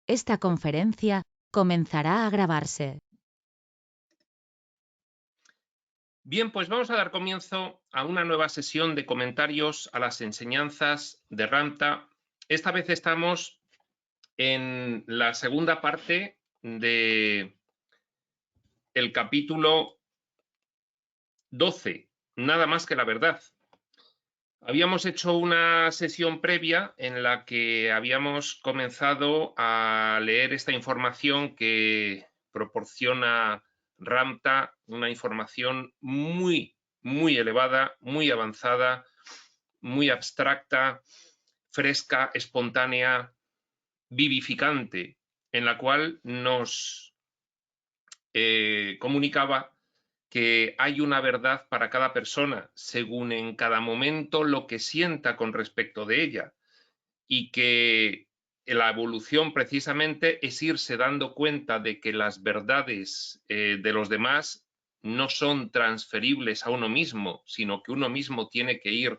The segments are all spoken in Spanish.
Esta conferencia comenzará a grabarse. Bien, pues vamos a dar comienzo a una nueva sesión de comentarios a las enseñanzas de Ramtha. Esta vez estamos en la segunda parte del capítulo 12, Nada más que la verdad. Habíamos hecho una sesión previa en la que habíamos comenzado a leer esta información que proporciona Ramtha, una información muy elevada, muy avanzada, muy abstracta, fresca, espontánea, vivificante, en la cual nos comunicaba que hay una verdad para cada persona, según en cada momento lo que sienta con respecto de ella, y que la evolución precisamente es irse dando cuenta de que las verdades de los demás no son transferibles a uno mismo, sino que uno mismo tiene que ir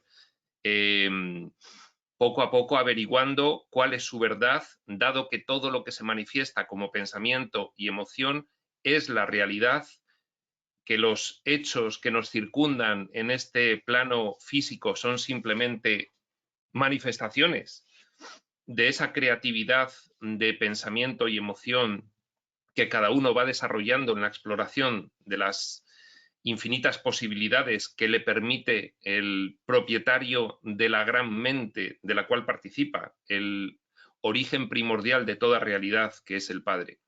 poco a poco averiguando cuál es su verdad, dado que todo lo que se manifiesta como pensamiento y emoción es la realidad, que los hechos que nos circundan en este plano físico son simplemente manifestaciones de esa creatividad de pensamiento y emoción que cada uno va desarrollando en la exploración de las infinitas posibilidades que le permite el propietario de la gran mente de la cual participa, el origen primordial de toda realidad, que es el Padre.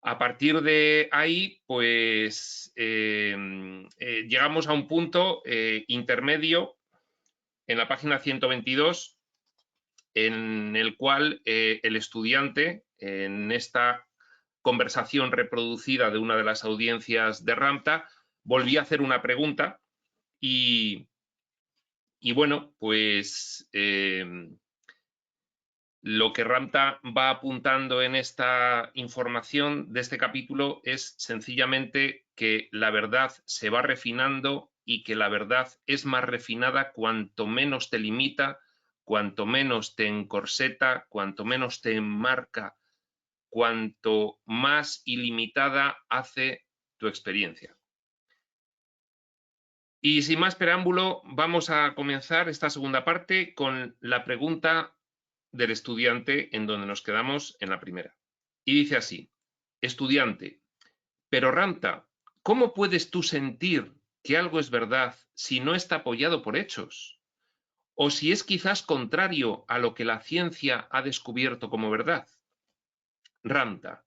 A partir de ahí, pues llegamos a un punto intermedio en la página 122, en el cual el estudiante, en esta conversación reproducida de una de las audiencias de Ramtha, volvía a hacer una pregunta y bueno, pues lo que Ramtha va apuntando en esta información de este capítulo es sencillamente que la verdad se va refinando y que la verdad es más refinada cuanto menos te limita, cuanto menos te encorseta, cuanto menos te enmarca, cuanto más ilimitada hace tu experiencia. Y sin más preámbulo, vamos a comenzar esta segunda parte con la pregunta del estudiante, en donde nos quedamos en la primera. Y dice así: estudiante, pero Ramtha, ¿cómo puedes tú sentir que algo es verdad si no está apoyado por hechos? ¿O si es quizás contrario a lo que la ciencia ha descubierto como verdad? Ramtha,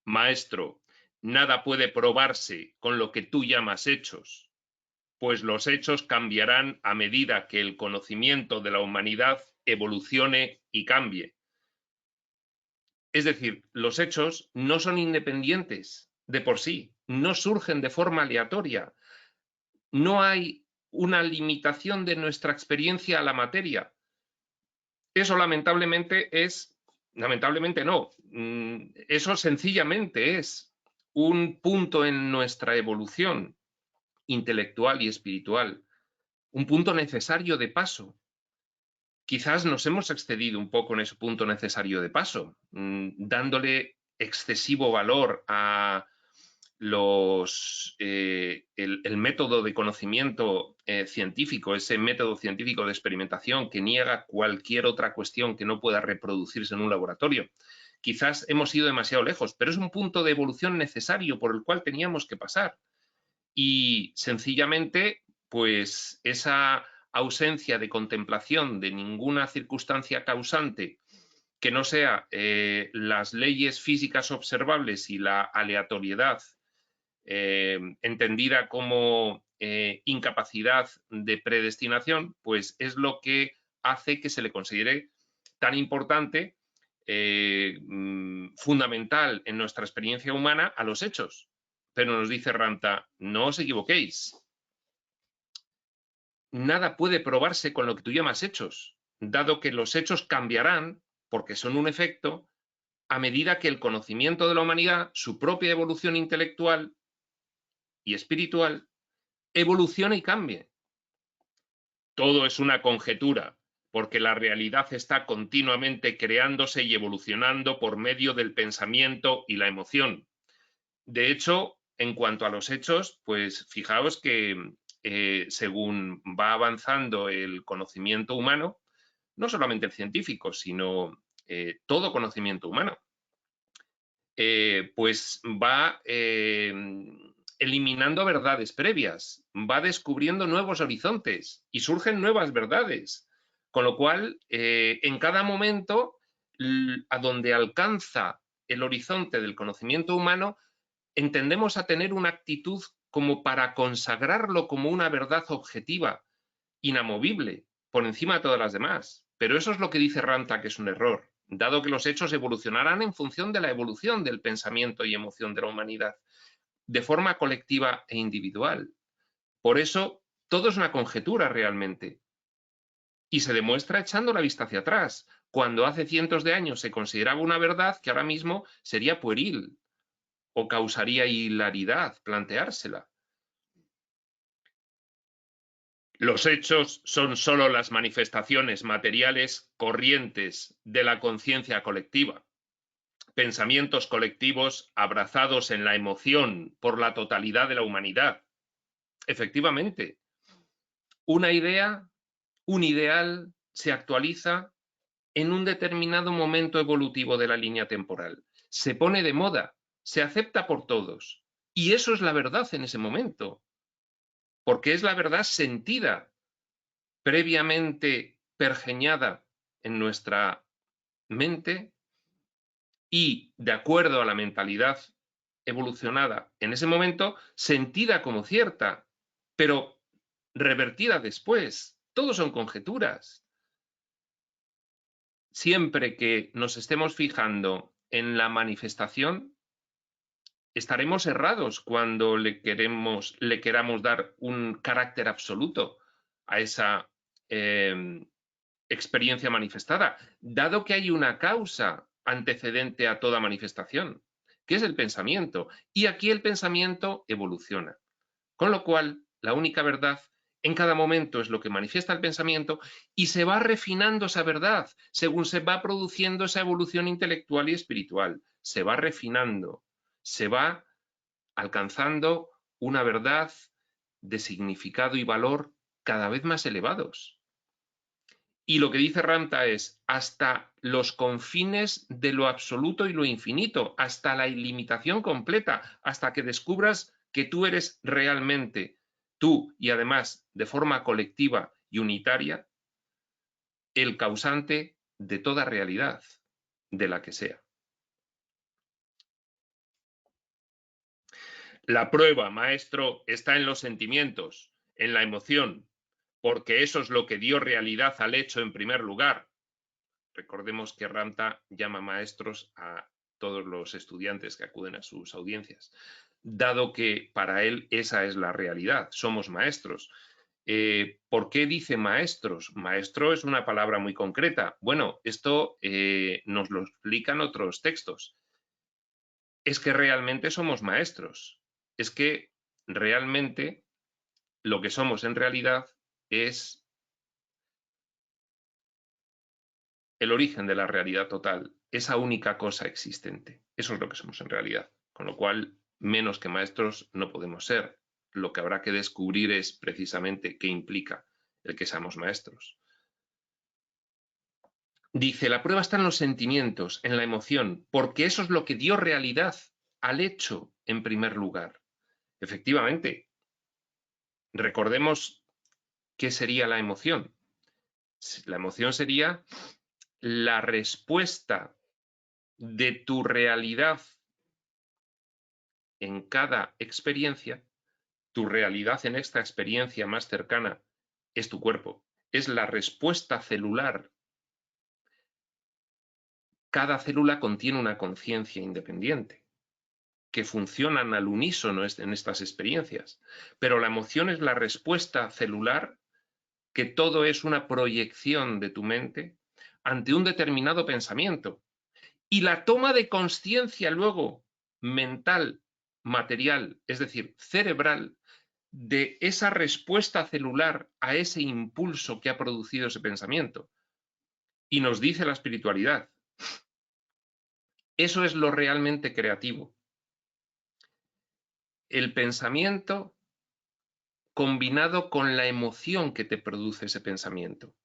maestro, nada puede probarse con lo que tú llamas hechos, pues los hechos cambiarán a medida que el conocimiento de la humanidad evolucione y cambie. Es decir, los hechos no son independientes de por sí, no surgen de forma aleatoria, no hay una limitación de nuestra experiencia a la materia. Eso lamentablemente no, eso sencillamente es un punto en nuestra evolución intelectual y espiritual, un punto necesario de paso. Quizás nos hemos excedido un poco en ese punto necesario de paso, dándole excesivo valor a el método de conocimiento científico, ese método científico de experimentación que niega cualquier otra cuestión que no pueda reproducirse en un laboratorio. Quizás hemos ido demasiado lejos, pero es un punto de evolución necesario por el cual teníamos que pasar. Y sencillamente, pues esa ausencia de contemplación de ninguna circunstancia causante que no sea las leyes físicas observables y la aleatoriedad entendida como incapacidad de predestinación, pues es lo que hace que se le considere tan importante, fundamental en nuestra experiencia humana, a los hechos. Pero nos dice Ramtha, no os equivoquéis. Nada puede probarse con lo que tú llamas hechos, dado que los hechos cambiarán, porque son un efecto, a medida que el conocimiento de la humanidad, su propia evolución intelectual y espiritual, evolucione y cambie. Todo es una conjetura, porque la realidad está continuamente creándose y evolucionando por medio del pensamiento y la emoción. De hecho, en cuanto a los hechos, pues fijaos que según va avanzando el conocimiento humano, no solamente el científico, sino todo conocimiento humano, pues va eliminando verdades previas, va descubriendo nuevos horizontes y surgen nuevas verdades. Con lo cual, en cada momento, a donde alcanza el horizonte del conocimiento humano, entendemos a tener una actitud como para consagrarlo como una verdad objetiva, inamovible, por encima de todas las demás. Pero eso es lo que dice Ranta, que es un error, dado que los hechos evolucionarán en función de la evolución del pensamiento y emoción de la humanidad, de forma colectiva e individual. Por eso, todo es una conjetura realmente. Y se demuestra echando la vista hacia atrás, cuando hace cientos de años se consideraba una verdad que ahora mismo sería pueril o causaría hilaridad planteársela. Los hechos son solo las manifestaciones materiales corrientes de la conciencia colectiva, pensamientos colectivos abrazados en la emoción por la totalidad de la humanidad. Efectivamente, una idea, un ideal, se actualiza en un determinado momento evolutivo de la línea temporal. Se pone de moda, se acepta por todos. Y eso es la verdad en ese momento, porque es la verdad sentida, previamente pergeñada en nuestra mente y, de acuerdo a la mentalidad evolucionada en ese momento, sentida como cierta, pero revertida después. Todo son conjeturas. Siempre que nos estemos fijando en la manifestación, estaremos errados cuando le queramos dar un carácter absoluto a esa experiencia manifestada, dado que hay una causa antecedente a toda manifestación, que es el pensamiento. Y aquí el pensamiento evoluciona. Con lo cual, la única verdad en cada momento es lo que manifiesta el pensamiento y se va refinando esa verdad según se va produciendo esa evolución intelectual y espiritual. Se va refinando, se va alcanzando una verdad de significado y valor cada vez más elevados. Y lo que dice Ramta es hasta los confines de lo absoluto y lo infinito, hasta la ilimitación completa, hasta que descubras que tú eres realmente, tú y además de forma colectiva y unitaria, el causante de toda realidad, de la que sea. La prueba, maestro, está en los sentimientos, en la emoción, porque eso es lo que dio realidad al hecho en primer lugar. Recordemos que Ramta llama maestros a todos los estudiantes que acuden a sus audiencias, dado que para él esa es la realidad, somos maestros. ¿Por qué dice maestros? Maestro es una palabra muy concreta. Bueno, esto nos lo explican otros textos. Es que realmente somos maestros. Es que realmente lo que somos en realidad es el origen de la realidad total, esa única cosa existente. Eso es lo que somos en realidad. Con lo cual, menos que maestros no podemos ser. Lo que habrá que descubrir es precisamente qué implica el que seamos maestros. Dice, la prueba está en los sentimientos, en la emoción, porque eso es lo que dio realidad al hecho en primer lugar. Efectivamente, recordemos qué sería la emoción. La emoción sería la respuesta de tu realidad en cada experiencia. Tu realidad en esta experiencia más cercana es tu cuerpo, es la respuesta celular. Cada célula contiene una conciencia independiente, que funcionan al unísono en estas experiencias, pero la emoción es la respuesta celular, que todo es una proyección de tu mente ante un determinado pensamiento. Y la toma de conciencia luego mental, material, es decir, cerebral, de esa respuesta celular a ese impulso que ha producido ese pensamiento. y nos dice la espiritualidad. Eso es lo realmente creativo. El pensamiento combinado con la emoción que te produce ese pensamiento.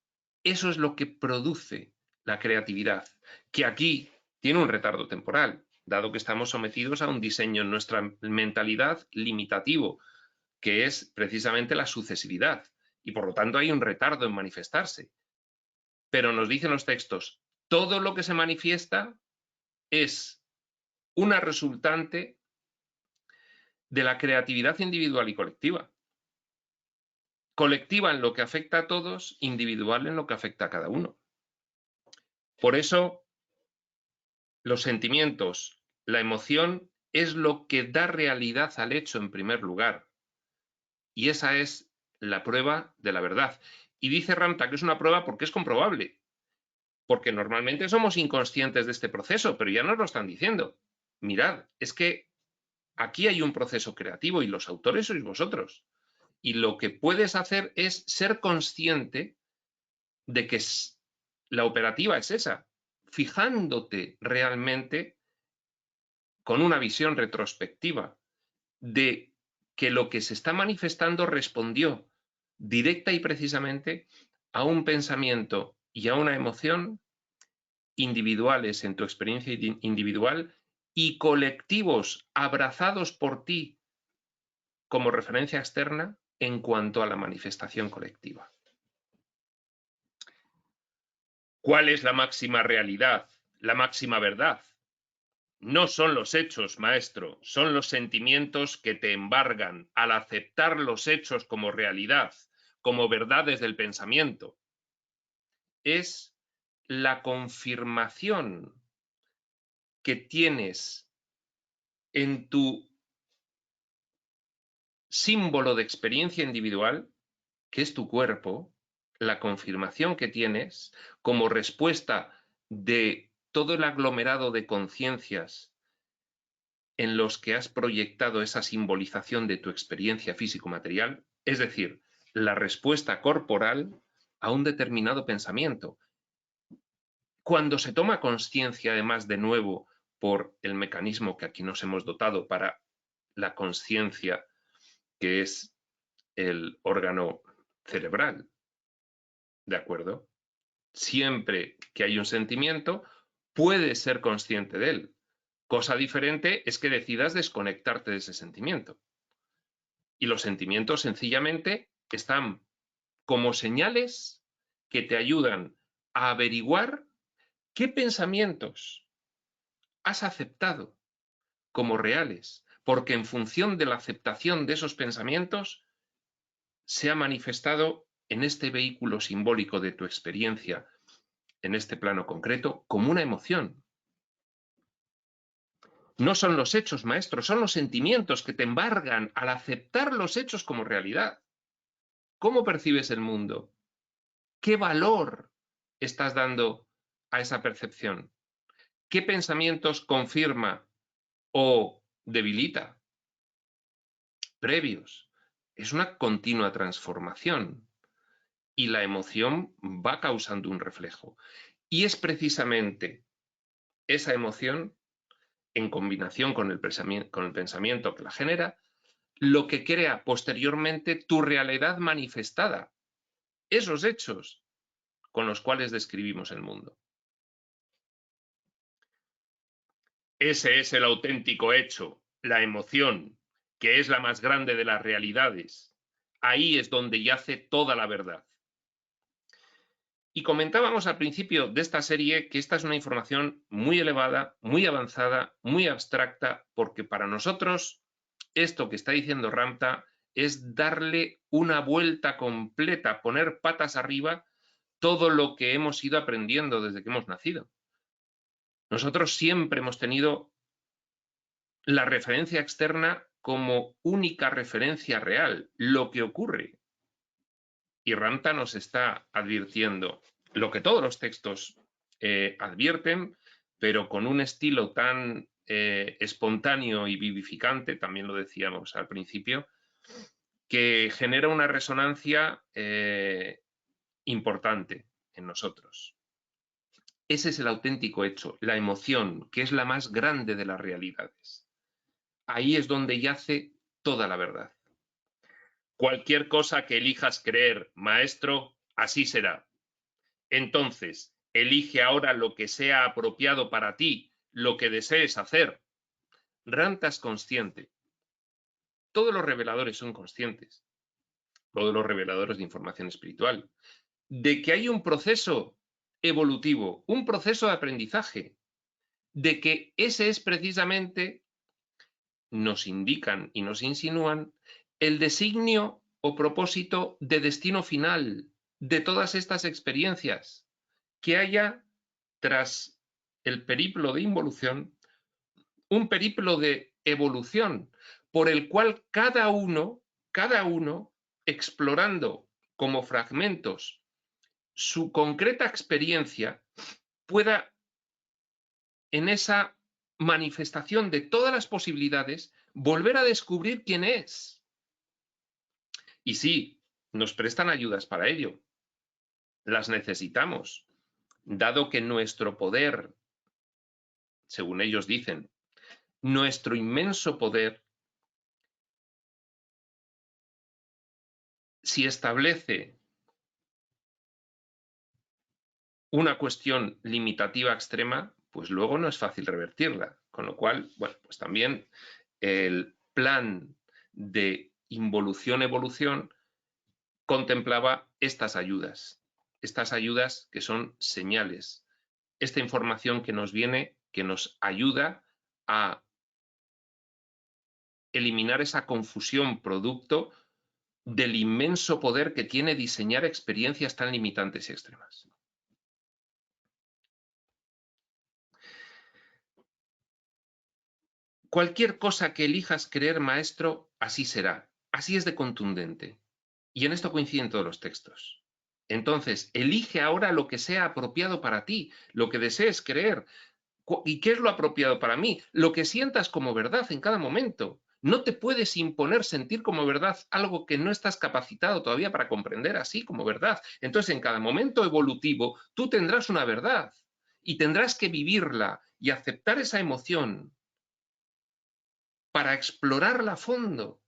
Eso es lo que produce la creatividad, que aquí tiene un retardo temporal, dado que estamos sometidos a un diseño en nuestra mentalidad limitativo, que es precisamente la sucesividad, y por lo tanto hay un retardo en manifestarse. Pero nos dicen los textos, todo lo que se manifiesta es una resultante de la creatividad individual y colectiva. Colectiva en lo que afecta a todos, individual en lo que afecta a cada uno. Por eso, los sentimientos, la emoción, es lo que da realidad al hecho en primer lugar. Y esa es la prueba de la verdad. Y dice Ramta que es una prueba porque es comprobable. Porque normalmente somos inconscientes de este proceso, pero ya nos lo están diciendo. Mirad, es que aquí hay un proceso creativo y los autores sois vosotros. Y lo que puedes hacer es ser consciente de que la operativa es esa, fijándote realmente con una visión retrospectiva de que lo que se está manifestando respondió directa y precisamente a un pensamiento y a una emoción individuales en tu experiencia individual y colectivos abrazados por ti como referencia externa en cuanto a la manifestación colectiva. ¿Cuál es la máxima realidad, la máxima verdad? No son los hechos, maestro, son los sentimientos que te embargan al aceptar los hechos como realidad, como verdades del pensamiento. Es la confirmación que tienes en tu símbolo de experiencia individual, que es tu cuerpo, la confirmación que tienes como respuesta de todo el aglomerado de conciencias en los que has proyectado esa simbolización de tu experiencia físico-material, es decir, la respuesta corporal a un determinado pensamiento. Cuando se toma conciencia, además, de nuevo, por el mecanismo que aquí nos hemos dotado para la conciencia, que es el órgano cerebral, ¿de acuerdo? Siempre que hay un sentimiento, puedes ser consciente de él. Cosa diferente es que decidas desconectarte de ese sentimiento. Y los sentimientos sencillamente están como señales que te ayudan a averiguar qué pensamientos has aceptado como reales, porque en función de la aceptación de esos pensamientos se ha manifestado en este vehículo simbólico de tu experiencia, en este plano concreto, como una emoción. No son los hechos, maestro, son los sentimientos que te embargan al aceptar los hechos como realidad. ¿Cómo percibes el mundo? ¿Qué valor estás dando a esa percepción? ¿Qué pensamientos confirma o debilita? Previos. Es una continua transformación y la emoción va causando un reflejo. Y es precisamente esa emoción, en combinación con el pensamiento que la genera, lo que crea posteriormente tu realidad manifestada, esos hechos con los cuales describimos el mundo. Ese es el auténtico hecho, la emoción, que es la más grande de las realidades. Ahí es donde yace toda la verdad. Y comentábamos al principio de esta serie que esta es una información muy elevada, muy avanzada, muy abstracta, porque para nosotros esto que está diciendo Ramta es darle una vuelta completa, poner patas arriba todo lo que hemos ido aprendiendo desde que hemos nacido. Nosotros siempre hemos tenido la referencia externa como única referencia real, lo que ocurre. Y Ramta nos está advirtiendo lo que todos los textos advierten, pero con un estilo tan espontáneo y vivificante, también lo decíamos al principio, que genera una resonancia importante en nosotros. Ese es el auténtico hecho, la emoción, que es la más grande de las realidades. Ahí es donde yace toda la verdad. Cualquier cosa que elijas creer, maestro, así será. Entonces, elige ahora lo que sea apropiado para ti, lo que desees hacer. Ranta es consciente. Todos los reveladores son conscientes, todos los reveladores de información espiritual, de que hay un proceso evolutivo, un proceso de aprendizaje, de que ese es precisamente, nos indican y nos insinúan, el designio o propósito de destino final de todas estas experiencias, que haya tras el periplo de involución un periplo de evolución por el cual cada uno, explorando como fragmentos su concreta experiencia, pueda en esa manifestación de todas las posibilidades volver a descubrir quién es. Y sí, nos prestan ayudas para ello. Las necesitamos, dado que nuestro poder, según ellos dicen, nuestro inmenso poder, si establece una cuestión limitativa extrema, pues luego no es fácil revertirla. Con lo cual, bueno, pues también el plan de involución-evolución contemplaba estas ayudas que son señales, esta información que nos viene, que nos ayuda a eliminar esa confusión producto del inmenso poder que tiene diseñar experiencias tan limitantes y extremas. Cualquier cosa que elijas creer, maestro, así será. Así es de contundente. Y en esto coinciden todos los textos. Entonces, elige ahora lo que sea apropiado para ti, lo que desees creer. ¿Y qué es lo apropiado para mí? Lo que sientas como verdad en cada momento. No te puedes imponer sentir como verdad algo que no estás capacitado todavía para comprender así como verdad. Entonces, en cada momento evolutivo, tú tendrás una verdad y tendrás que vivirla y aceptar esa emoción para explorarla a fondo.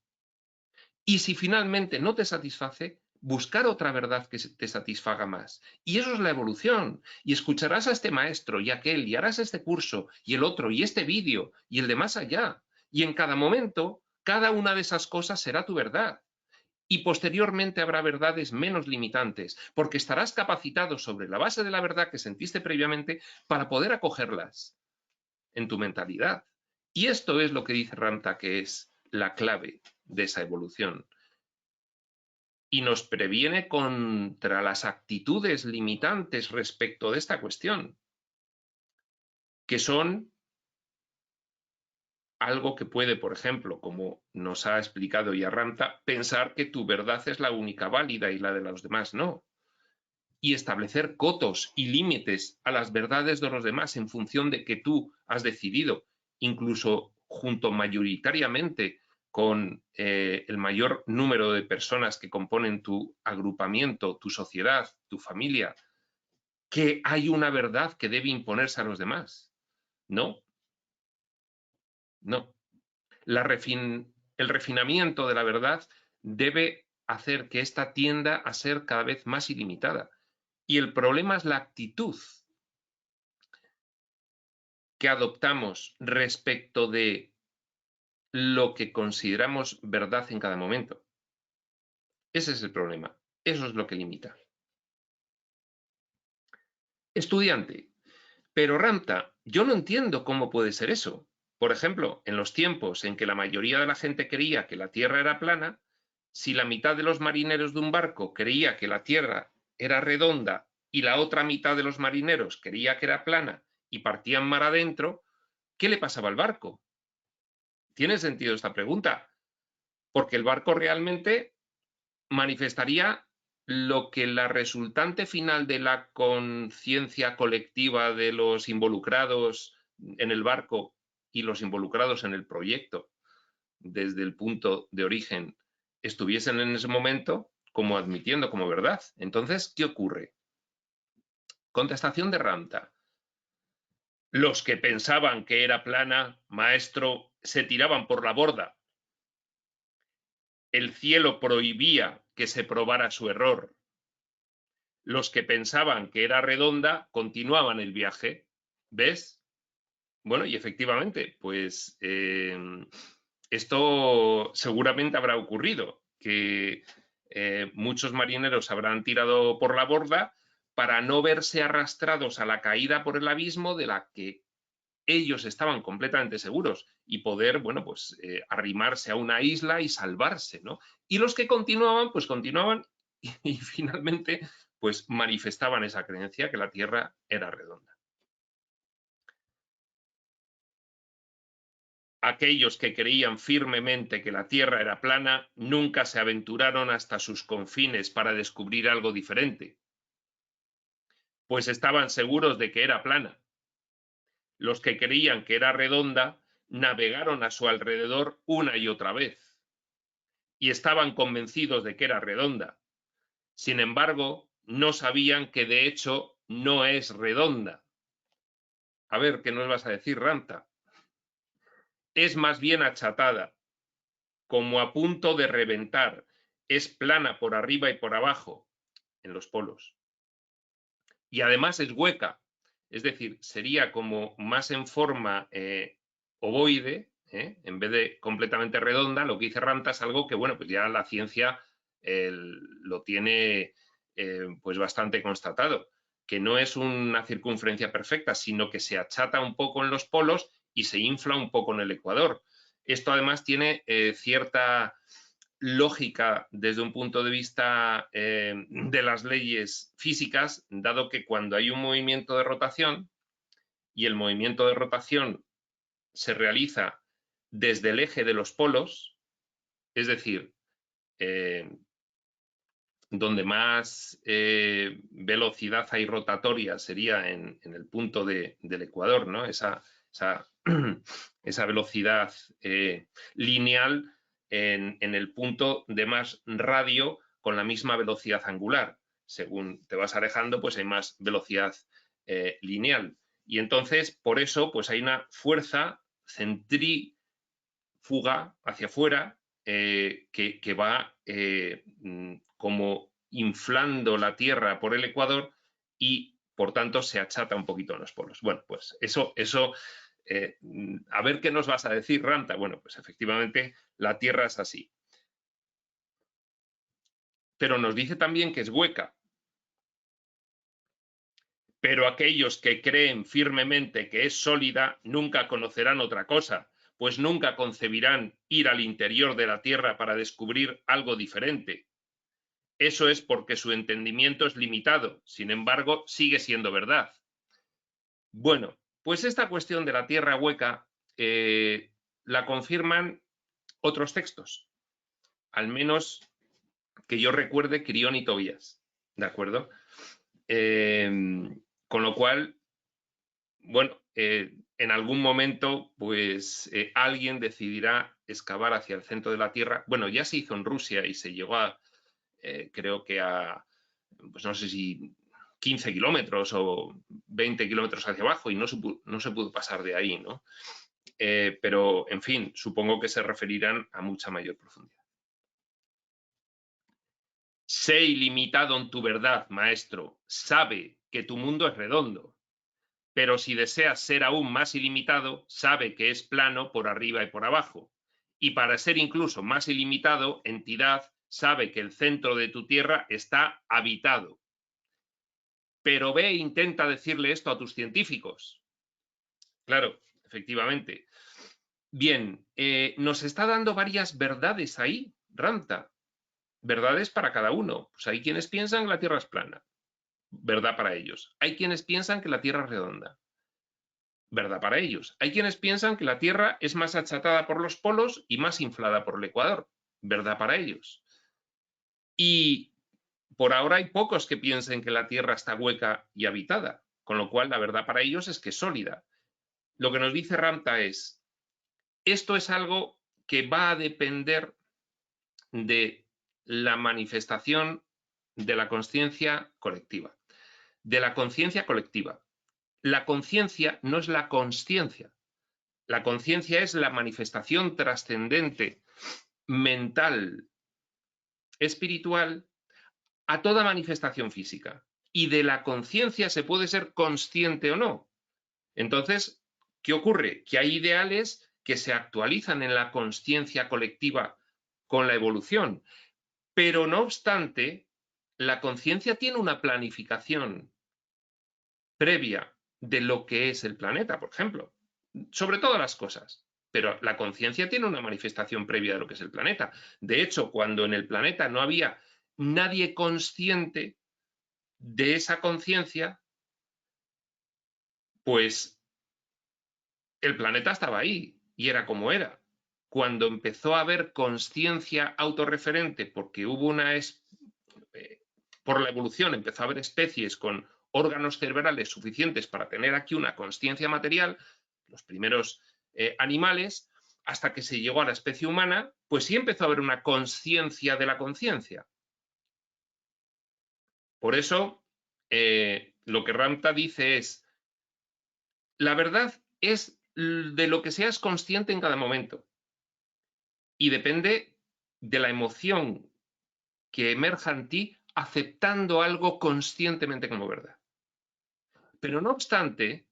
Y si finalmente no te satisface, buscar otra verdad que te satisfaga más. Y eso es la evolución. Y escucharás a este maestro y aquel, y harás este curso, y el otro, y este vídeo, y el de más allá. Y en cada momento, cada una de esas cosas será tu verdad. Y posteriormente habrá verdades menos limitantes, porque estarás capacitado sobre la base de la verdad que sentiste previamente para poder acogerlas en tu mentalidad. Y esto es lo que dice Ramta que es la clave de esa evolución. Y nos previene contra las actitudes limitantes respecto de esta cuestión, que son algo que puede, por ejemplo, como nos ha explicado ya Ramta, pensar que tu verdad es la única válida y la de los demás no. Y establecer cotos y límites a las verdades de los demás en función de que tú has decidido, incluso junto mayoritariamente con el mayor número de personas que componen tu agrupamiento, tu sociedad, tu familia, que hay una verdad que debe imponerse a los demás. No, no. El refinamiento de la verdad debe hacer que ésta tienda a ser cada vez más ilimitada. Y el problema es la actitud que adoptamos respecto de lo que consideramos verdad en cada momento. Ese es el problema. Eso es lo que limita. Estudiante. Pero Ramta, yo no entiendo cómo puede ser eso. Por ejemplo, en los tiempos en que la mayoría de la gente creía que la Tierra era plana, si la mitad de los marineros de un barco creía que la Tierra era redonda y la otra mitad de los marineros creía que era plana y partían mar adentro, ¿qué le pasaba al barco? ¿Tiene sentido esta pregunta? Porque el barco realmente manifestaría lo que la resultante final de la conciencia colectiva de los involucrados en el barco y los involucrados en el proyecto desde el punto de origen estuviesen en ese momento como admitiendo como verdad. Entonces, ¿qué ocurre? Contestación de Ramta. Los que pensaban que era plana, maestro, se tiraban por la borda. El cielo prohibía que se probara su error. Los que pensaban que era redonda continuaban el viaje. ¿Ves? Bueno, y efectivamente, pues esto seguramente habrá ocurrido, que muchos marineros habrán tirado por la borda para no verse arrastrados a la caída por el abismo de la que ellos estaban completamente seguros y poder, bueno, pues arrimarse a una isla y salvarse, ¿no? Y los que continuaban, pues continuaban y finalmente, pues manifestaban esa creencia que la Tierra era redonda. Aquellos que creían firmemente que la Tierra era plana nunca se aventuraron hasta sus confines para descubrir algo diferente, pues estaban seguros de que era plana. Los que creían que era redonda navegaron a su alrededor una y otra vez y estaban convencidos de que era redonda. Sin embargo, no sabían que de hecho no es redonda. A ver, ¿qué nos vas a decir, Ranta? Es más bien achatada, como a punto de reventar. Es plana por arriba y por abajo, en los polos. Y además es hueca, es decir, sería como más en forma ovoide, en vez de completamente redonda. Lo que dice Ranta es algo que, bueno, pues ya la ciencia lo tiene pues bastante constatado, que no es una circunferencia perfecta, sino que se achata un poco en los polos y se infla un poco en el ecuador. Esto además tiene cierta lógica desde un punto de vista de las leyes físicas, dado que cuando hay un movimiento de rotación y el movimiento de rotación se realiza desde el eje de los polos, es decir, donde más velocidad hay rotatoria sería en el punto del ecuador, ¿no? Esa velocidad lineal en el punto de más radio con la misma velocidad angular. Según te vas alejando, pues hay más velocidad lineal. Y entonces, por eso, pues hay una fuerza centrífuga hacia afuera que va como inflando la Tierra por el ecuador y, por tanto, se achata un poquito en los polos. Bueno, pues eso a ver qué nos vas a decir, Ranta. Bueno, pues efectivamente la Tierra es así. Pero nos dice también que es hueca. Pero aquellos que creen firmemente que es sólida nunca conocerán otra cosa, pues nunca concebirán ir al interior de la Tierra para descubrir algo diferente. Eso es porque su entendimiento es limitado, sin embargo, sigue siendo verdad. Bueno, pues esta cuestión de la Tierra hueca la confirman otros textos, al menos que yo recuerde Quirión y Tobías, ¿de acuerdo? Con lo cual, bueno, en algún momento, pues alguien decidirá excavar hacia el centro de la Tierra. Bueno, ya se hizo en Rusia y se llegó a, creo que a, pues no sé si 15 kilómetros o 20 kilómetros hacia abajo y no se pudo pasar de ahí, ¿no? Pero, en fin, supongo que se referirán a mucha mayor profundidad. Sé ilimitado en tu verdad, maestro. Sabe que tu mundo es redondo. Pero si deseas ser aún más ilimitado, sabe que es plano por arriba y por abajo. Y para ser incluso más ilimitado, entidad, sabe que el centro de tu tierra está habitado. Pero ve e intenta decirle esto a tus científicos. Claro, efectivamente. Bien, nos está dando varias verdades ahí, Ranta. Verdades para cada uno. Pues hay quienes piensan que la Tierra es plana. Verdad para ellos. Hay quienes piensan que la Tierra es redonda. Verdad para ellos. Hay quienes piensan que la Tierra es más achatada por los polos y más inflada por el ecuador. Verdad para ellos. Y por ahora hay pocos que piensen que la Tierra está hueca y habitada, con lo cual la verdad para ellos es que es sólida. Lo que nos dice Ranta es, esto es algo que va a depender de la manifestación de la conciencia colectiva. De la conciencia colectiva. la conciencia no es la consciencia. La conciencia es la manifestación trascendente, mental, espiritual, a toda manifestación física. Y de la conciencia se puede ser consciente o no. Entonces, ¿qué ocurre? Que hay ideales que se actualizan en la consciencia colectiva con la evolución. Pero no obstante, la conciencia tiene una planificación previa de lo que es el planeta, por ejemplo, sobre todas las cosas. Pero la conciencia tiene una manifestación previa de lo que es el planeta. De hecho, cuando en el planeta no había nadie consciente de esa conciencia, pues el planeta estaba ahí y era como era. Cuando empezó a haber conciencia autorreferente, porque hubo por la evolución empezó a haber especies con órganos cerebrales suficientes para tener aquí una conciencia material, los primeros animales, hasta que se llegó a la especie humana, pues sí empezó a haber una conciencia de la conciencia. Por eso, lo que Ramta dice es, la verdad es de lo que seas consciente en cada momento y depende de la emoción que emerja en ti aceptando algo conscientemente como verdad. Pero no obstante,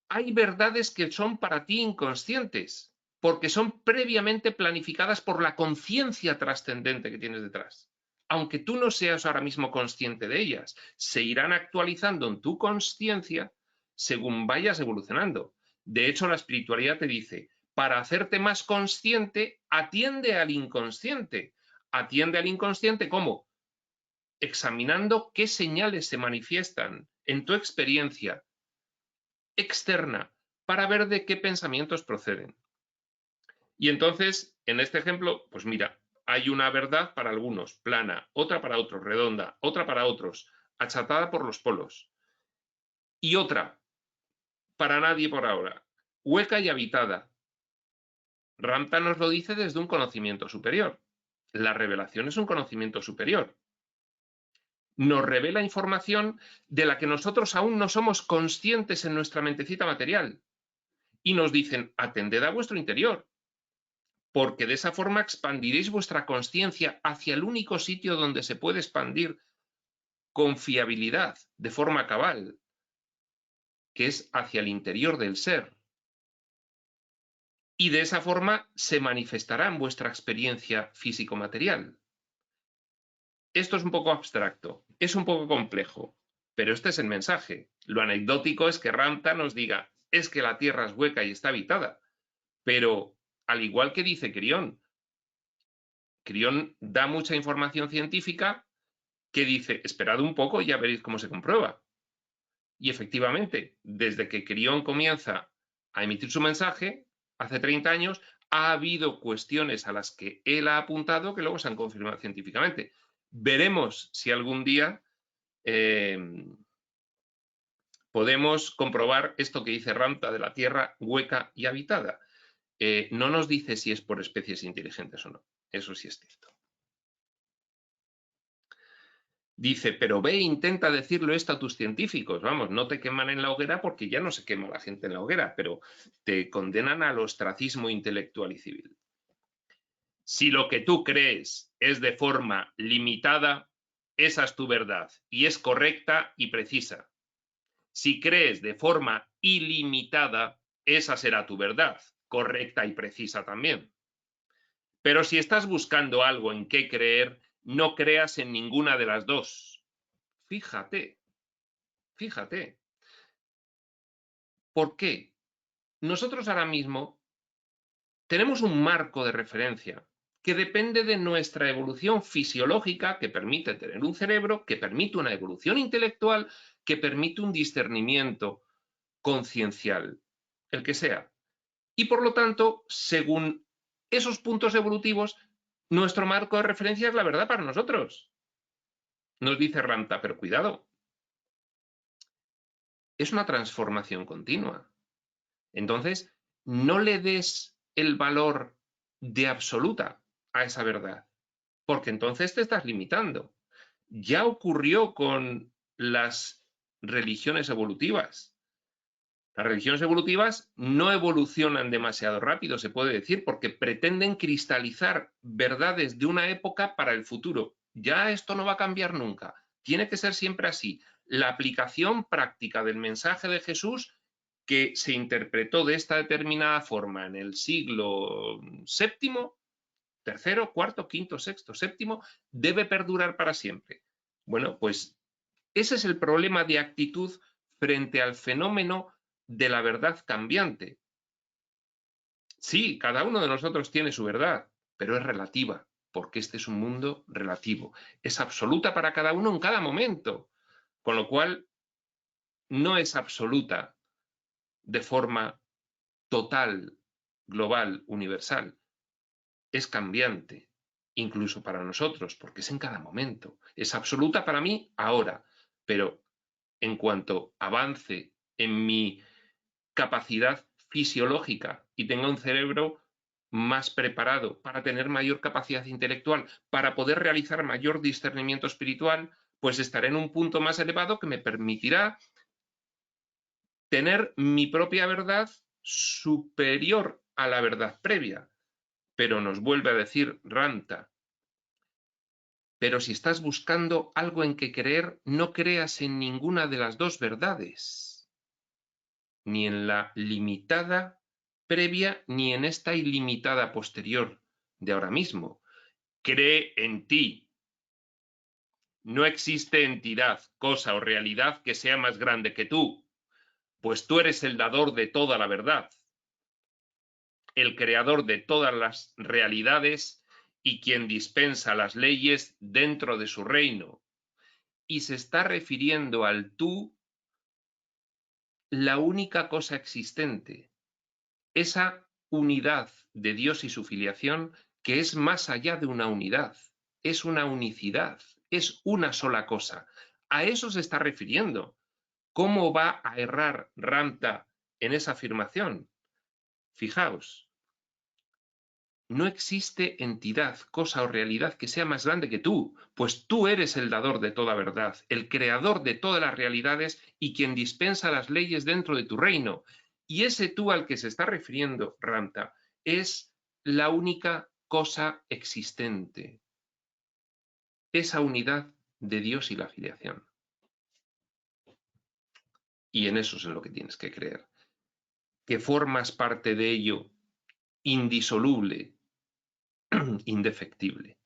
hay verdades que son para ti inconscientes, porque son previamente planificadas por la conciencia trascendente que tienes detrás. Aunque tú no seas ahora mismo consciente de ellas, se irán actualizando en tu conciencia según vayas evolucionando. De hecho, la espiritualidad te dice, para hacerte más consciente, atiende al inconsciente. Atiende al inconsciente, ¿cómo? Examinando qué señales se manifiestan en tu experiencia externa para ver de qué pensamientos proceden. Y entonces, en este ejemplo, pues mira, hay una verdad para algunos, plana, otra para otros, redonda, otra para otros, achatada por los polos. Y otra, para nadie por ahora, hueca y habitada. Ramta nos lo dice desde un conocimiento superior. La revelación es un conocimiento superior. Nos revela información de la que nosotros aún no somos conscientes en nuestra mentecita material. Y nos dicen, atended a vuestro interior, porque de esa forma expandiréis vuestra conciencia hacia el único sitio donde se puede expandir con fiabilidad, de forma cabal, que es hacia el interior del ser. Y de esa forma se manifestará en vuestra experiencia físico-material. Esto es un poco abstracto, es un poco complejo, pero este es el mensaje. Lo anecdótico es que Ramta nos diga, es que la Tierra es hueca y está habitada, pero al igual que dice Crión da mucha información científica que dice, esperad un poco y ya veréis cómo se comprueba. Y efectivamente, desde que Crión comienza a emitir su mensaje, hace 30 años, ha habido cuestiones a las que él ha apuntado que luego se han confirmado científicamente. Veremos si algún día podemos comprobar esto que dice Ramta de la Tierra hueca y habitada. No nos dice si es por especies inteligentes o no. Eso sí es cierto. Dice, pero ve e intenta decirlo esto a tus científicos. Vamos, no te queman en la hoguera porque ya no se quema la gente en la hoguera, pero te condenan al ostracismo intelectual y civil. Si lo que tú crees es de forma limitada, esa es tu verdad y es correcta y precisa. Si crees de forma ilimitada, esa será tu verdad, correcta y precisa también. Pero si estás buscando algo en qué creer, no creas en ninguna de las dos. Fíjate. ¿Por qué? Nosotros ahora mismo tenemos un marco de referencia que depende de nuestra evolución fisiológica, que permite tener un cerebro, que permite una evolución intelectual, que permite un discernimiento conciencial, el que sea. Y por lo tanto, según esos puntos evolutivos, nuestro marco de referencia es la verdad para nosotros. Nos dice Ramta, pero cuidado, es una transformación continua. Entonces, no le des el valor de absoluta a esa verdad, porque entonces te estás limitando. Ya ocurrió con las religiones evolutivas. Las religiones evolutivas no evolucionan demasiado rápido, se puede decir, porque pretenden cristalizar verdades de una época para el futuro. Ya esto no va a cambiar nunca. Tiene que ser siempre así. La aplicación práctica del mensaje de Jesús, que se interpretó de esta determinada forma en el siglo VII, tercero, cuarto, quinto, sexto, séptimo, debe perdurar para siempre. Bueno, pues ese es el problema de actitud frente al fenómeno de la verdad cambiante. Sí, cada uno de nosotros tiene su verdad, pero es relativa, porque este es un mundo relativo. Es absoluta para cada uno en cada momento, con lo cual no es absoluta de forma total, global, universal. Es cambiante, incluso para nosotros, porque es en cada momento. Es absoluta para mí ahora, pero en cuanto avance en mi capacidad fisiológica y tenga un cerebro más preparado para tener mayor capacidad intelectual, para poder realizar mayor discernimiento espiritual, pues estaré en un punto más elevado que me permitirá tener mi propia verdad superior a la verdad previa. Pero nos vuelve a decir Ranta, pero si estás buscando algo en que creer, no creas en ninguna de las dos verdades, ni en la limitada previa ni en esta ilimitada posterior de ahora mismo. Cree en ti. No existe entidad, cosa o realidad que sea más grande que tú, pues tú eres el dador de toda la verdad, el creador de todas las realidades y quien dispensa las leyes dentro de su reino. Y se está refiriendo al tú, la única cosa existente, esa unidad de Dios y su filiación que es más allá de una unidad, es una unicidad, es una sola cosa. A eso se está refiriendo. ¿Cómo va a errar Ranta en esa afirmación? Fijaos, no existe entidad, cosa o realidad que sea más grande que tú, pues tú eres el dador de toda verdad, el creador de todas las realidades y quien dispensa las leyes dentro de tu reino. Y ese tú al que se está refiriendo Ranta es la única cosa existente, esa unidad de Dios y la filiación. Y en eso es en lo que tienes que creer, que formas parte de ello indisoluble, indefectible.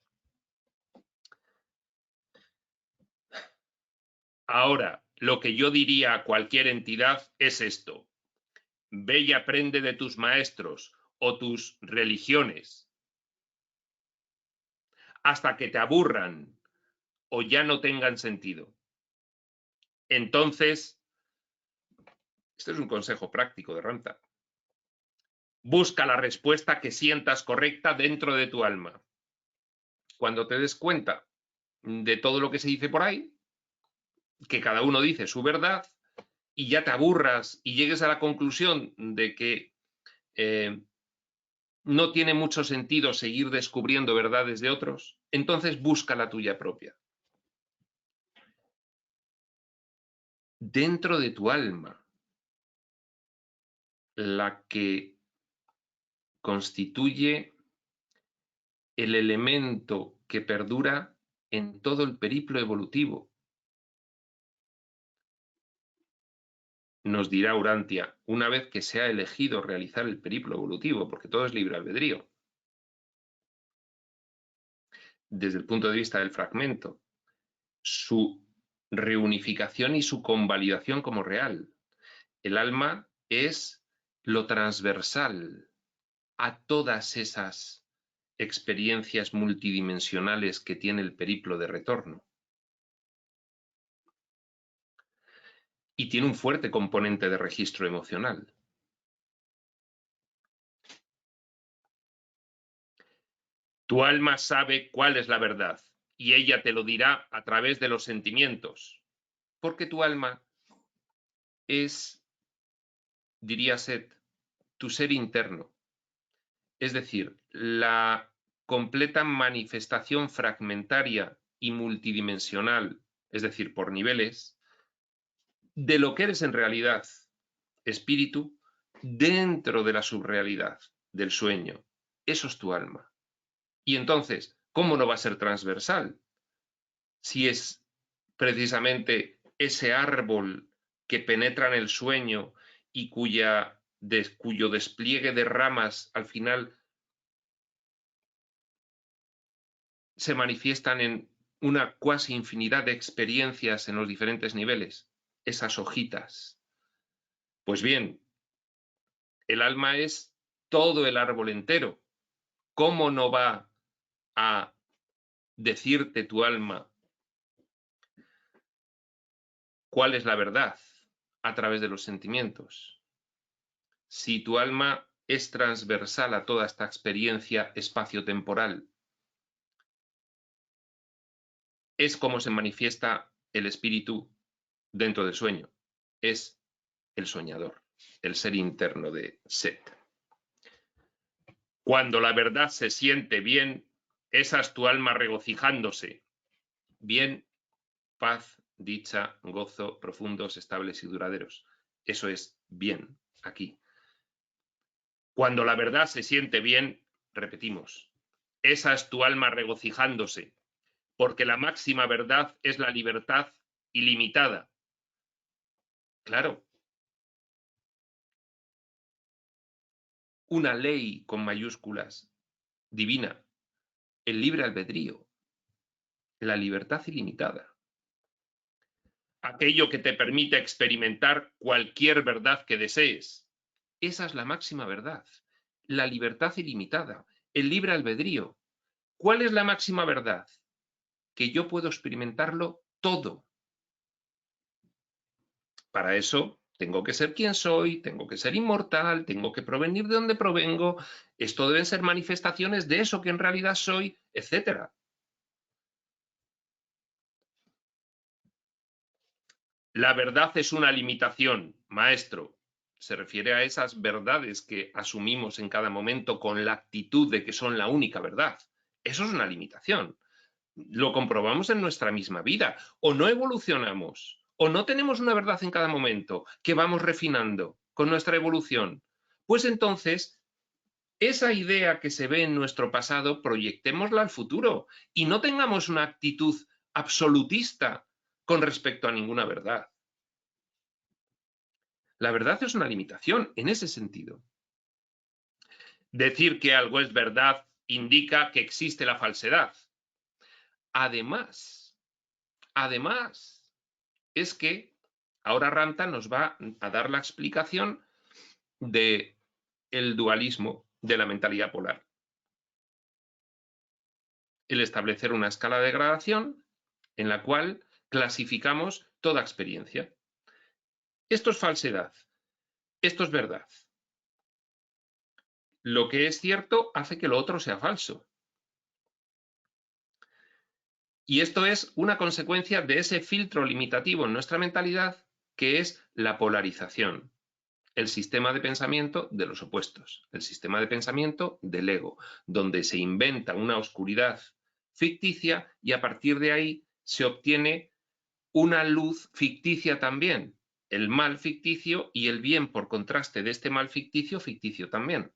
Ahora, lo que yo diría a cualquier entidad es esto: ve y aprende de tus maestros o tus religiones hasta que te aburran o ya no tengan sentido. Entonces, este es un consejo práctico de Ranta. Busca la respuesta que sientas correcta dentro de tu alma. Cuando te des cuenta de todo lo que se dice por ahí, que cada uno dice su verdad, y ya te aburras y llegues a la conclusión de que no tiene mucho sentido seguir descubriendo verdades de otros, entonces busca la tuya propia. Dentro de tu alma, la que constituye el elemento que perdura en todo el periplo evolutivo. Nos dirá Urantia, una vez que se ha elegido realizar el periplo evolutivo, porque todo es libre albedrío, desde el punto de vista del fragmento, su reunificación y su convalidación como real. El alma es lo transversal a todas esas experiencias multidimensionales que tiene el periplo de retorno. Y tiene un fuerte componente de registro emocional. Tu alma sabe cuál es la verdad y ella te lo dirá a través de los sentimientos, porque tu alma es, diría Set, tu ser interno, es decir, la completa manifestación fragmentaria y multidimensional, es decir, por niveles, de lo que eres en realidad. espíritu, dentro de la subrealidad del sueño. Eso es tu alma. Y entonces, ¿cómo no va a ser transversal? Si es precisamente ese árbol que penetra en el sueño y cuyo despliegue de ramas al final se manifiestan en una cuasi infinidad de experiencias en los diferentes niveles, esas hojitas. Pues bien, el alma es todo el árbol entero. ¿Cómo no va a decirte tu alma cuál es la verdad a través de los sentimientos? Si tu alma es transversal a toda esta experiencia espacio-temporal, es como se manifiesta el espíritu dentro del sueño. Es el soñador, el ser interno de Set. Cuando la verdad se siente bien, esa es tu alma regocijándose. Bien, paz, dicha, gozo, profundos, estables y duraderos. Eso es bien, aquí. Cuando la verdad se siente bien, repetimos, esa es tu alma regocijándose, porque la máxima verdad es la libertad ilimitada. Claro, una ley con mayúsculas, divina, el libre albedrío, la libertad ilimitada. Aquello que te permite experimentar cualquier verdad que desees. Esa es la máxima verdad, la libertad ilimitada, el libre albedrío. ¿Cuál es la máxima verdad? Que yo puedo experimentarlo todo. Para eso tengo que ser quien soy, tengo que ser inmortal, tengo que provenir de donde provengo, esto deben ser manifestaciones de eso que en realidad soy, etc. La verdad es una limitación, maestro. Se refiere a esas verdades que asumimos en cada momento con la actitud de que son la única verdad. Eso es una limitación. Lo comprobamos en nuestra misma vida. O no evolucionamos, o no tenemos una verdad en cada momento que vamos refinando con nuestra evolución. Pues entonces, esa idea que se ve en nuestro pasado, proyectémosla al futuro y no tengamos una actitud absolutista con respecto a ninguna verdad. La verdad es una limitación en ese sentido. Decir que algo es verdad indica que existe la falsedad. Además, es que ahora Ranta nos va a dar la explicación de el dualismo de la mentalidad polar. El establecer una escala de gradación en la cual clasificamos toda experiencia. Esto es falsedad, esto es verdad. Lo que es cierto hace que lo otro sea falso. Y esto es una consecuencia de ese filtro limitativo en nuestra mentalidad que es la polarización, el sistema de pensamiento de los opuestos, el sistema de pensamiento del ego, donde se inventa una oscuridad ficticia y a partir de ahí se obtiene una luz ficticia también, el mal ficticio y el bien por contraste de este mal ficticio, ficticio también.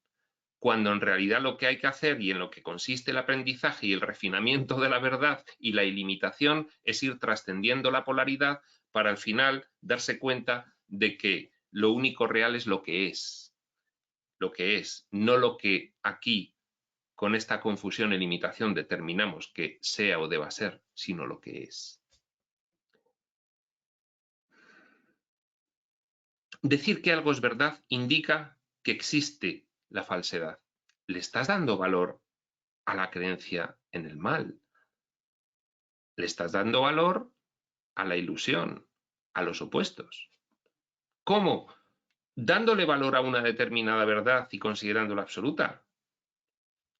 Cuando en realidad lo que hay que hacer y en lo que consiste el aprendizaje y el refinamiento de la verdad y la ilimitación es ir trascendiendo la polaridad para al final darse cuenta de que lo único real es lo que es, no lo que aquí con esta confusión y limitación determinamos que sea o deba ser, sino lo que es. Decir que algo es verdad indica que existe la falsedad. Le estás dando valor a la creencia en el mal. Le estás dando valor a la ilusión, a los opuestos. ¿Cómo? Dándole valor a una determinada verdad y considerándola absoluta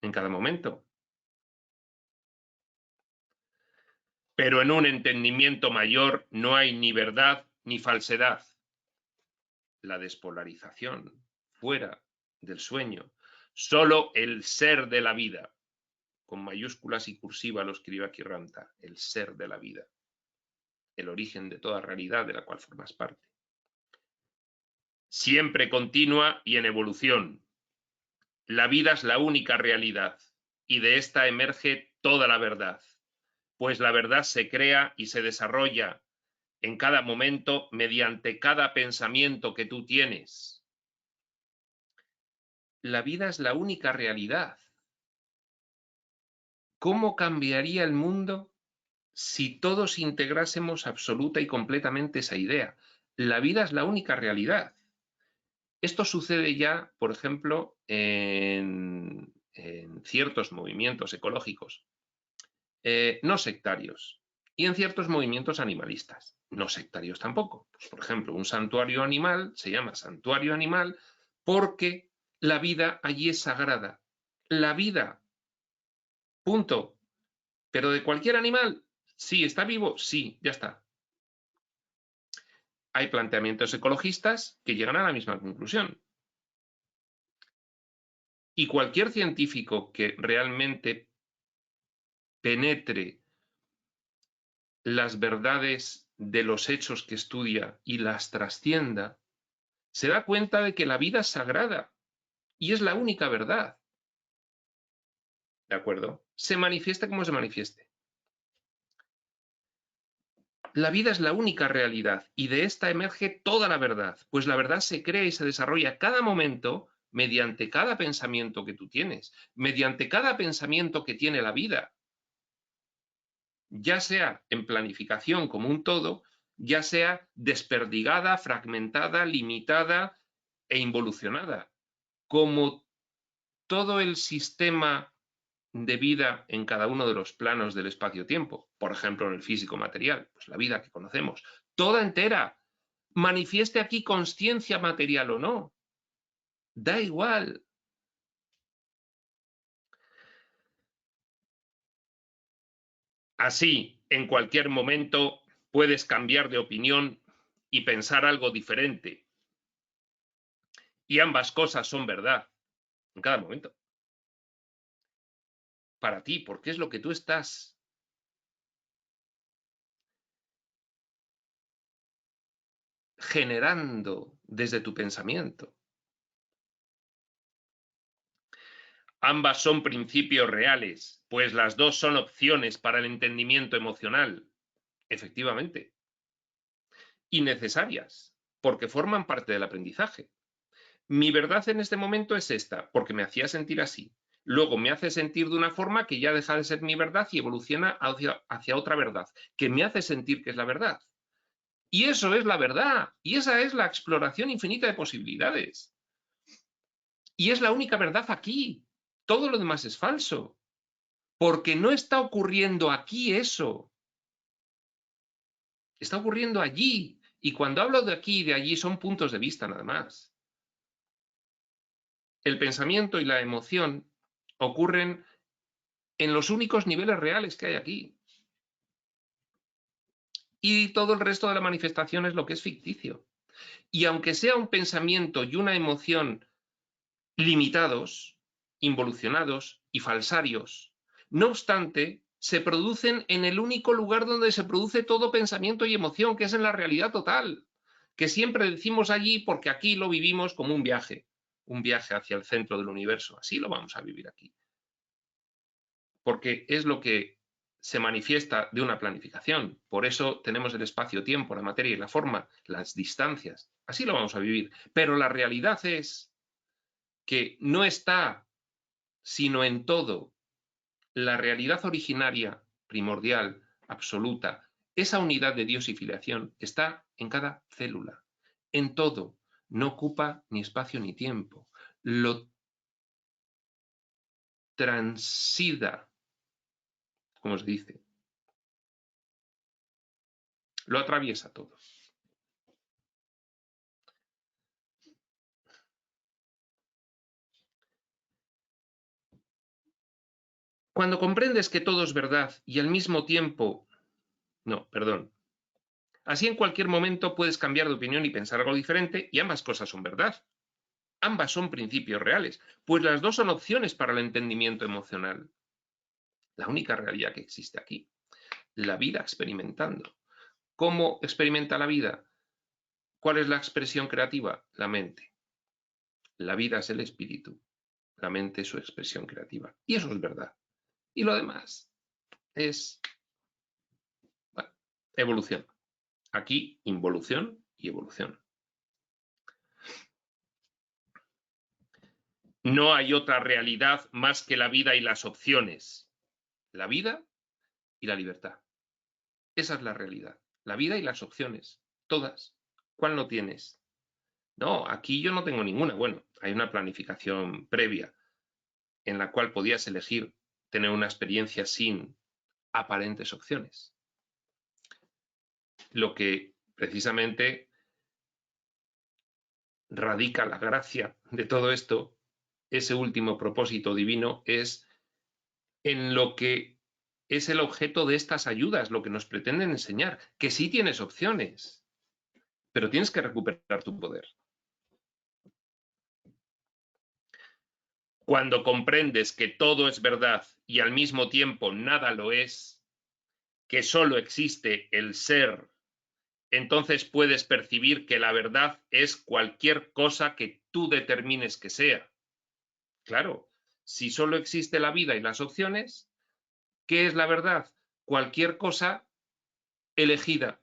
en cada momento. Pero en un entendimiento mayor no hay ni verdad ni falsedad. La despolarización, fuera del sueño, solo el ser de la vida. Con mayúsculas y cursiva lo escribe aquí Ranta, el ser de la vida, el origen de toda realidad de la cual formas parte. siempre continua y en evolución. La vida es la única realidad y de esta emerge toda la verdad, pues la verdad se crea y se desarrolla en cada momento mediante cada pensamiento que tú tienes. La vida es la única realidad. ¿Cómo cambiaría el mundo si todos integrásemos absoluta y completamente esa idea? La vida es la única realidad. Esto sucede ya, por ejemplo, en ciertos movimientos ecológicos, no sectarios, y en ciertos movimientos animalistas, no sectarios tampoco. Pues, por ejemplo, un santuario animal se llama santuario animal porque la vida allí es sagrada. La vida, punto. Pero de cualquier animal, sí, está vivo, sí, ya está. Hay planteamientos ecologistas que llegan a la misma conclusión. Y cualquier científico que realmente penetre las verdades de los hechos que estudia y las trascienda, se da cuenta de que la vida es sagrada y es la única verdad. ¿De acuerdo? Se manifieste como se manifieste. La vida es la única realidad y de esta emerge toda la verdad, pues la verdad se crea y se desarrolla cada momento mediante cada pensamiento que tú tienes, mediante cada pensamiento que tiene la vida, ya sea en planificación como un todo, ya sea desperdigada, fragmentada, limitada e involucionada, como todo el sistema de vida en cada uno de los planos del espacio-tiempo, por ejemplo en el físico material, pues la vida que conocemos, toda entera, manifieste aquí consciencia material o no, da igual. Así, en cualquier momento puedes cambiar de opinión y pensar algo diferente. Y ambas cosas son verdad en cada momento. Para ti, porque es lo que tú estás generando desde tu pensamiento. Ambas son principios reales, pues las dos son opciones para el entendimiento emocional, efectivamente, y necesarias, porque forman parte del aprendizaje. Mi verdad en este momento es esta, porque me hacía sentir así. Luego me hace sentir de una forma que ya deja de ser mi verdad y evoluciona hacia otra verdad, que me hace sentir que es la verdad. Y eso es la verdad, y esa es la exploración infinita de posibilidades. Y es la única verdad aquí. Todo lo demás es falso. Porque no está ocurriendo aquí eso. Está ocurriendo allí. Y cuando hablo de aquí y de allí son puntos de vista nada más. El pensamiento y la emoción ocurren en los únicos niveles reales que hay aquí. Y todo el resto de la manifestación es lo que es ficticio. Y aunque sea un pensamiento y una emoción limitados, involucionados y falsarios, no obstante, se producen en el único lugar donde se produce todo pensamiento y emoción, que es en la realidad total, que siempre decimos allí porque aquí lo vivimos como un viaje hacia el centro del universo. Así lo vamos a vivir aquí. Porque es lo que se manifiesta de una planificación. Por eso tenemos el espacio-tiempo, la materia y la forma, las distancias. Así lo vamos a vivir. Pero la realidad es que no está sino en todo. La realidad originaria, primordial, absoluta, esa unidad de Dios y filiación está en cada célula, en todo. No ocupa ni espacio ni tiempo. Lo transida, como se dice. Lo atraviesa todo. Cuando comprendes que todo es verdad y al mismo tiempo... No, perdón. Así en cualquier momento puedes cambiar de opinión y pensar algo diferente y ambas cosas son verdad. Ambas son principios reales, pues las dos son opciones para el entendimiento emocional. La única realidad que existe aquí. La vida experimentando. ¿Cómo experimenta la vida? ¿Cuál es la expresión creativa? La mente. La vida es el espíritu, la mente es su expresión creativa. Y eso es verdad. Y lo demás es, bueno, evolución. Aquí, involución y evolución. No hay otra realidad más que la vida y las opciones. La vida y la libertad. Esa es la realidad. La vida y las opciones. Todas. ¿Cuál no tienes? No, aquí yo no tengo ninguna. Bueno, hay una planificación previa en la cual podías elegir tener una experiencia sin aparentes opciones. Lo que precisamente radica la gracia de todo esto, ese último propósito divino, es en lo que es el objeto de estas ayudas, lo que nos pretenden enseñar, que sí tienes opciones, pero tienes que recuperar tu poder. Cuando comprendes que todo es verdad y al mismo tiempo nada lo es, que solo existe el ser, entonces puedes percibir que la verdad es cualquier cosa que tú determines que sea. Claro, si solo existe la vida y las opciones, ¿qué es la verdad? Cualquier cosa elegida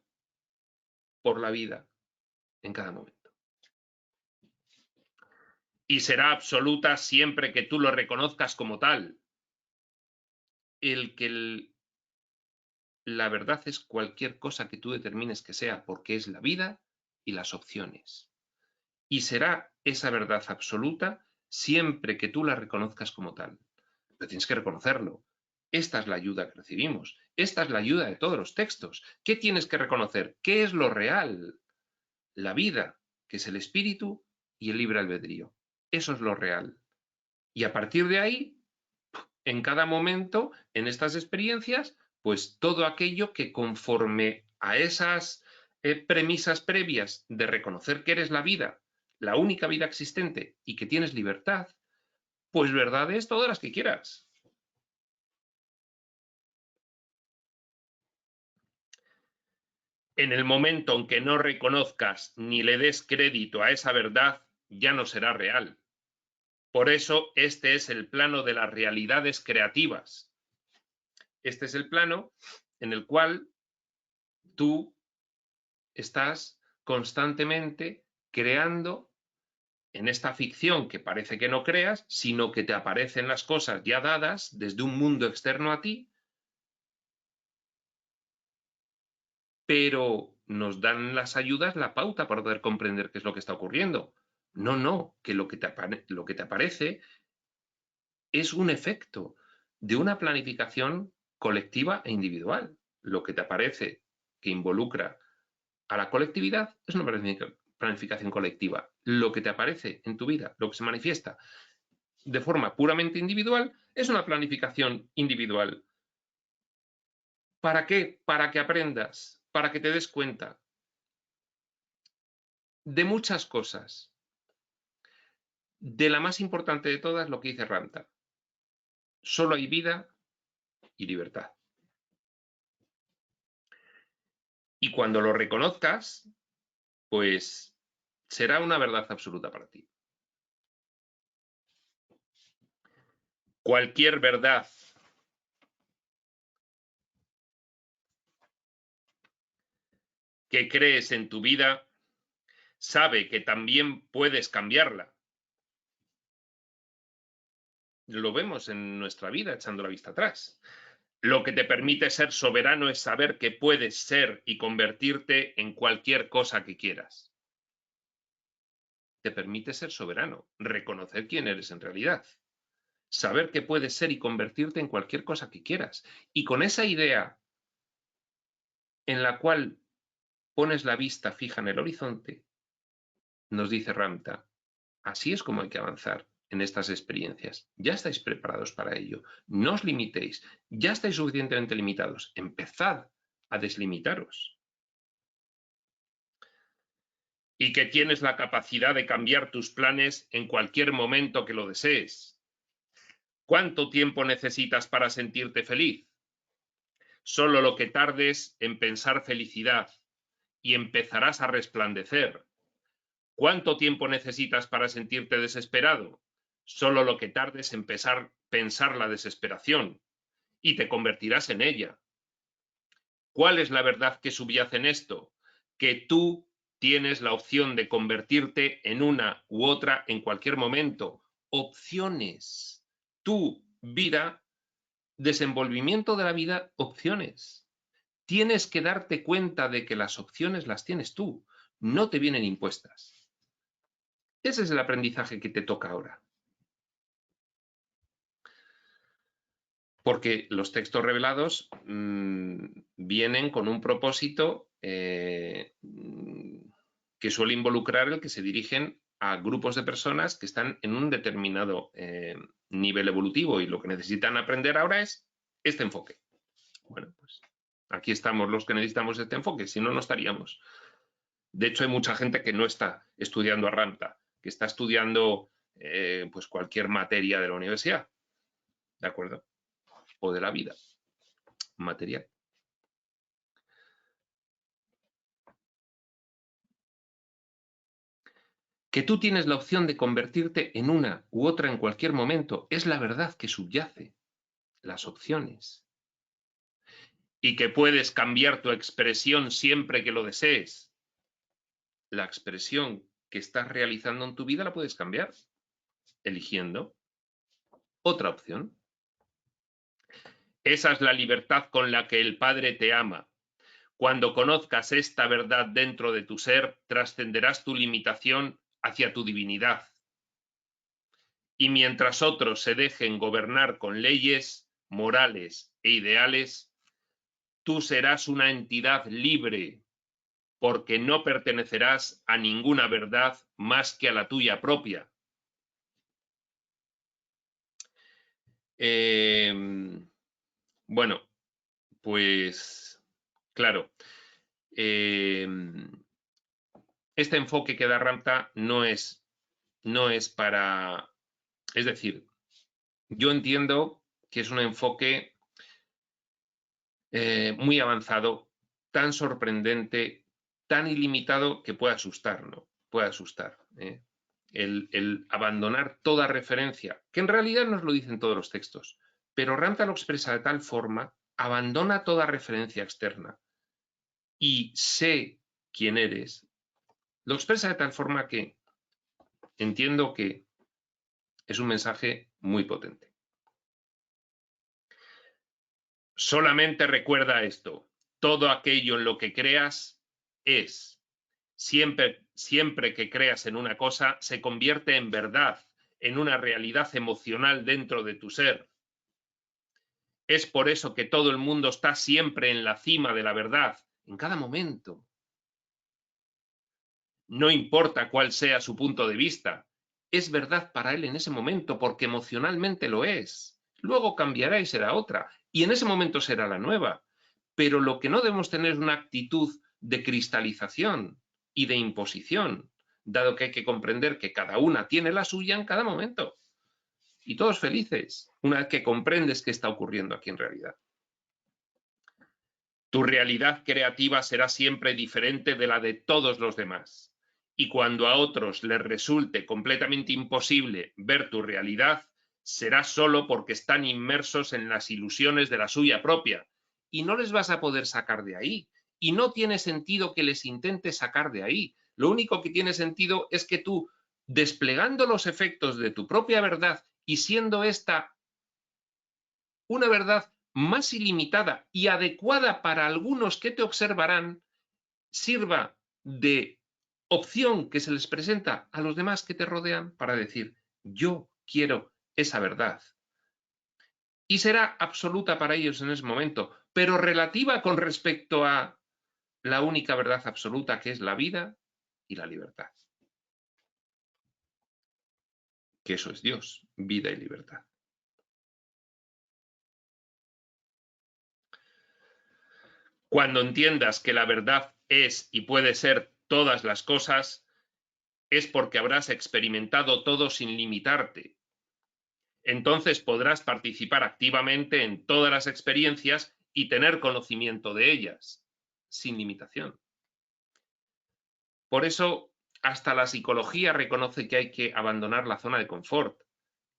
por la vida en cada momento. Y será absoluta siempre que tú lo reconozcas como tal. La verdad es cualquier cosa que tú determines que sea, porque es la vida y las opciones. Y será esa verdad absoluta siempre que tú la reconozcas como tal. Pero tienes que reconocerlo. Esta es la ayuda que recibimos. Esta es la ayuda de todos los textos. ¿Qué tienes que reconocer? ¿Qué es lo real? La vida, que es el espíritu, y el libre albedrío. Eso es lo real. Y a partir de ahí, en cada momento, en estas experiencias, pues todo aquello que conforme a esas premisas previas de reconocer que eres la vida, la única vida existente y que tienes libertad, pues verdades todas las que quieras. En el momento en que no reconozcas ni le des crédito a esa verdad, ya no será real. Por eso este es el plano de las realidades creativas. Este es el plano en el cual tú estás constantemente creando en esta ficción que parece que no creas, sino que te aparecen las cosas ya dadas desde un mundo externo a ti, pero nos dan las ayudas la pauta para poder comprender qué es lo que está ocurriendo. No, que lo que te aparece es un efecto de una planificación colectiva e individual. Lo que te aparece que involucra a la colectividad es una planificación colectiva. Lo que te aparece en tu vida, lo que se manifiesta de forma puramente individual, es una planificación individual. ¿Para qué? Para que aprendas, para que te des cuenta de muchas cosas. De la más importante de todas, lo que dice Ramta. Solo hay vida y libertad. Y cuando lo reconozcas, pues será una verdad absoluta para ti. Cualquier verdad que crees en tu vida, sabe que también puedes cambiarla. Lo vemos en nuestra vida echando la vista atrás. Lo que te permite ser soberano es saber que puedes ser y convertirte en cualquier cosa que quieras. Te permite ser soberano, reconocer quién eres en realidad, saber que puedes ser y convertirte en cualquier cosa que quieras. Y con esa idea en la cual pones la vista fija en el horizonte, nos dice Ramta, así es como hay que avanzar en estas experiencias. Ya estáis preparados para ello. No os limitéis. Ya estáis suficientemente limitados. Empezad a deslimitaros. Y que tienes la capacidad de cambiar tus planes en cualquier momento que lo desees. ¿Cuánto tiempo necesitas para sentirte feliz? Solo lo que tardes en pensar felicidad y empezarás a resplandecer, ¿Cuánto tiempo necesitas para sentirte desesperado? Solo lo que tardes en pensar la desesperación, y te convertirás en ella. ¿Cuál es la verdad que subyace en esto? Que tú tienes la opción de convertirte en una u otra en cualquier momento. Opciones. Tu vida, desenvolvimiento de la vida, opciones. Tienes que darte cuenta de que las opciones las tienes tú, no te vienen impuestas. Ese es el aprendizaje que te toca ahora. Porque los textos revelados vienen con un propósito que suele involucrar el que se dirigen a grupos de personas que están en un determinado nivel evolutivo, y lo que necesitan aprender ahora es este enfoque. Bueno, pues aquí estamos los que necesitamos este enfoque, si no, no estaríamos. De hecho, hay mucha gente que no está estudiando a Ramtha, que está estudiando pues cualquier materia de la universidad, ¿de acuerdo? O de la vida material. Que tú tienes la opción de convertirte en una u otra en cualquier momento es la verdad que subyace, las opciones. Y que puedes cambiar tu expresión siempre que lo desees. La expresión que estás realizando en tu vida la puedes cambiar, eligiendo otra opción. Esa es la libertad con la que el Padre te ama. Cuando conozcas esta verdad dentro de tu ser, trascenderás tu limitación hacia tu divinidad. Y mientras otros se dejen gobernar con leyes, morales e ideales, tú serás una entidad libre, porque no pertenecerás a ninguna verdad más que a la tuya propia. Bueno, pues claro, este enfoque que da Ramtha no es para... Es decir, yo entiendo que es un enfoque muy avanzado, tan sorprendente, tan ilimitado que puede asustar, ¿no? Puede asustar. El abandonar toda referencia, que en realidad nos lo dicen todos los textos, pero Ramtha lo expresa de tal forma: abandona toda referencia externa y sé quién eres. Lo expresa de tal forma que entiendo que es un mensaje muy potente. Solamente recuerda esto: todo aquello en lo que creas es. Siempre que creas en una cosa, se convierte en verdad, en una realidad emocional dentro de tu ser. Es por eso que todo el mundo está siempre en la cima de la verdad, en cada momento. No importa cuál sea su punto de vista, es verdad para él en ese momento, porque emocionalmente lo es. Luego cambiará y será otra, y en ese momento será la nueva. Pero lo que no debemos tener es una actitud de cristalización y de imposición, dado que hay que comprender que cada una tiene la suya en cada momento. Y todos felices, una vez que comprendes qué está ocurriendo aquí en realidad. Tu realidad creativa será siempre diferente de la de todos los demás. Y cuando a otros les resulte completamente imposible ver tu realidad, será solo porque están inmersos en las ilusiones de la suya propia. Y no les vas a poder sacar de ahí. Y no tiene sentido que les intentes sacar de ahí. Lo único que tiene sentido es que tú, desplegando los efectos de tu propia verdad y siendo esta una verdad más ilimitada y adecuada para algunos que te observarán, sirva de opción que se les presenta a los demás que te rodean para decir: yo quiero esa verdad. Y será absoluta para ellos en ese momento, pero relativa con respecto a la única verdad absoluta, que es la vida y la libertad. Que eso es Dios, vida y libertad. Cuando entiendas que la verdad es y puede ser todas las cosas, es porque habrás experimentado todo sin limitarte. Entonces podrás participar activamente en todas las experiencias y tener conocimiento de ellas, sin limitación. Por eso Hasta la psicología reconoce que hay que abandonar la zona de confort.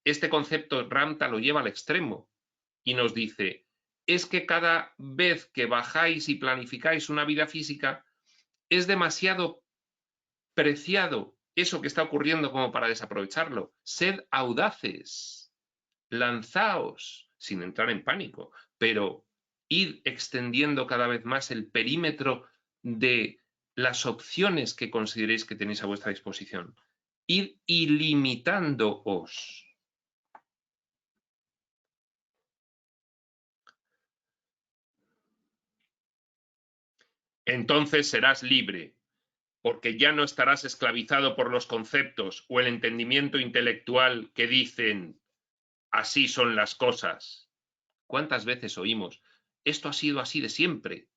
Este concepto Ramtha lo lleva al extremo y nos dice, es que cada vez que bajáis y planificáis una vida física, es demasiado preciado eso que está ocurriendo como para desaprovecharlo. Sed audaces, lanzaos, sin entrar en pánico, pero id extendiendo cada vez más el perímetro de las opciones que consideréis que tenéis a vuestra disposición. Id ilimitándoos. Entonces serás libre, porque ya no estarás esclavizado por los conceptos o el entendimiento intelectual que dicen así son las cosas. ¿Cuántas veces oímos esto ha sido así de siempre?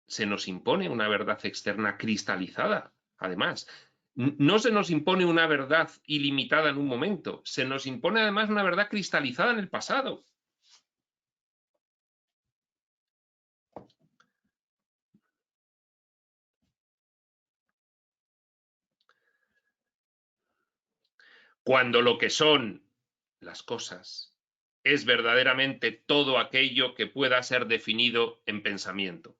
Se nos impone una verdad externa cristalizada, además. No se nos impone una verdad ilimitada en un momento, se nos impone además una verdad cristalizada en el pasado. Cuando lo que son las cosas es verdaderamente todo aquello que pueda ser definido en pensamiento.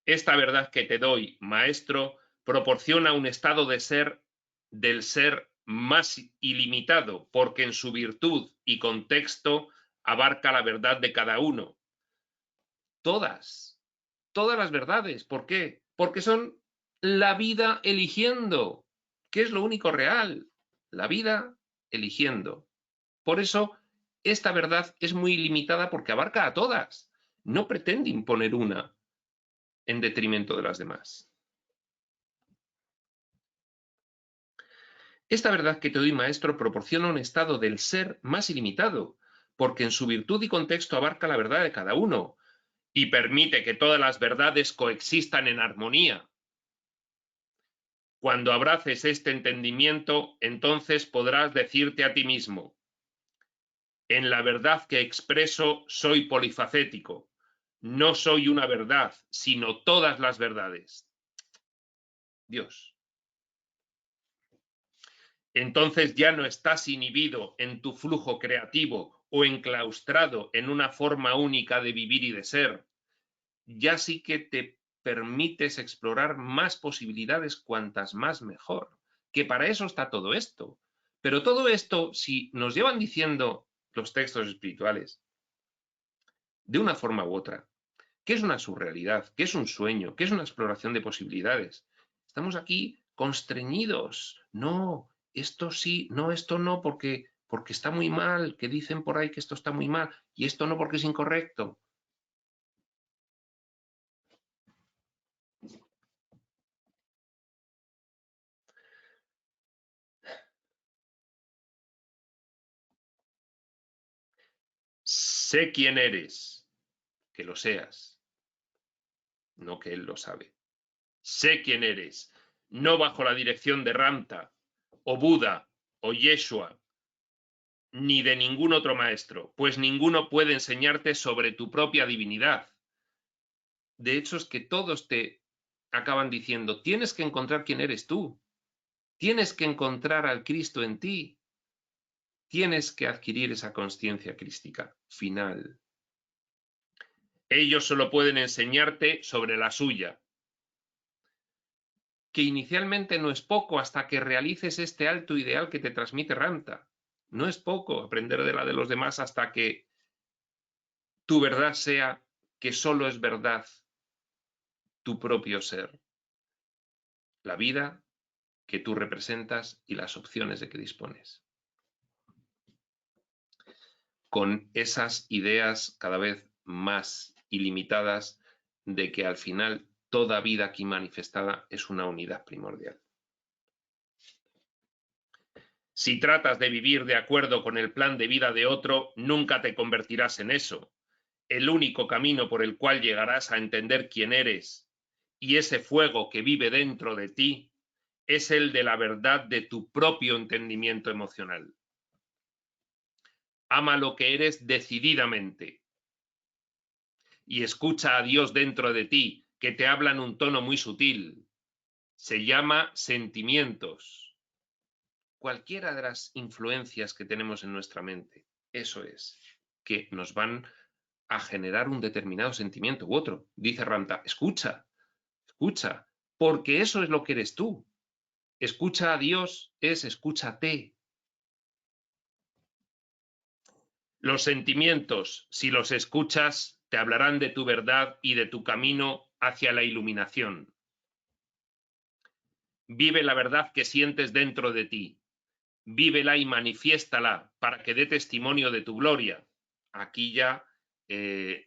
Esta verdad que te doy, maestro, proporciona un estado de ser del ser más ilimitado, porque en su virtud y contexto abarca la verdad de cada uno. Todas las verdades. ¿Por qué? Porque son la vida eligiendo, que es lo único real. La vida eligiendo. Por eso, esta verdad es muy limitada porque abarca a todas. No pretende imponer una en detrimento de las demás. Esta verdad que te doy, maestro, proporciona un estado del ser más ilimitado, porque en su virtud y contexto abarca la verdad de cada uno y permite que todas las verdades coexistan en armonía. Cuando abraces este entendimiento, entonces podrás decirte a ti mismo, en la verdad que expreso soy polifacético, no soy una verdad, sino todas las verdades. Dios. Entonces ya no estás inhibido en tu flujo creativo o enclaustrado en una forma única de vivir y de ser. Ya sí que te permites explorar más posibilidades, cuantas más mejor, que para eso está todo esto. Pero todo esto, si nos llevan diciendo los textos espirituales, de una forma u otra, ¿qué es una surrealidad? ¿Qué es un sueño? ¿Qué es una exploración de posibilidades? Estamos aquí constreñidos. No, esto sí, no, esto no, porque está muy mal, que dicen por ahí que esto está muy mal, y esto no porque es incorrecto. Sé quién eres, que lo seas, no que él lo sabe. Sé quién eres, no bajo la dirección de Ramtha, o Buda, o Yeshua, ni de ningún otro maestro, pues ninguno puede enseñarte sobre tu propia divinidad. De hecho, es que todos te acaban diciendo, tienes que encontrar quién eres tú, tienes que encontrar al Cristo en ti, tienes que adquirir esa conciencia crística final. Ellos solo pueden enseñarte sobre la suya, que inicialmente no es poco hasta que realices este alto ideal que te transmite Ramtha. No es poco aprender de la de los demás hasta que tu verdad sea que solo es verdad tu propio ser, la vida que tú representas y las opciones de que dispones. Con esas ideas cada vez más ilimitadas de que al final toda vida aquí manifestada es una unidad primordial. Si tratas de vivir de acuerdo con el plan de vida de otro, nunca te convertirás en eso. El único camino por el cual llegarás a entender quién eres y ese fuego que vive dentro de ti es el de la verdad de tu propio entendimiento emocional. Ama lo que eres decididamente y escucha a Dios dentro de ti, que te habla en un tono muy sutil. Se llama sentimientos. Cualquiera de las influencias que tenemos en nuestra mente, eso es, que nos van a generar un determinado sentimiento u otro. Dice Ramta, escucha, escucha, porque eso es lo que eres tú. Escucha a Dios es escúchate. Los sentimientos, si los escuchas, te hablarán de tu verdad y de tu camino hacia la iluminación. Vive la verdad que sientes dentro de ti. Vívela y manifiéstala para que dé testimonio de tu gloria. Aquí ya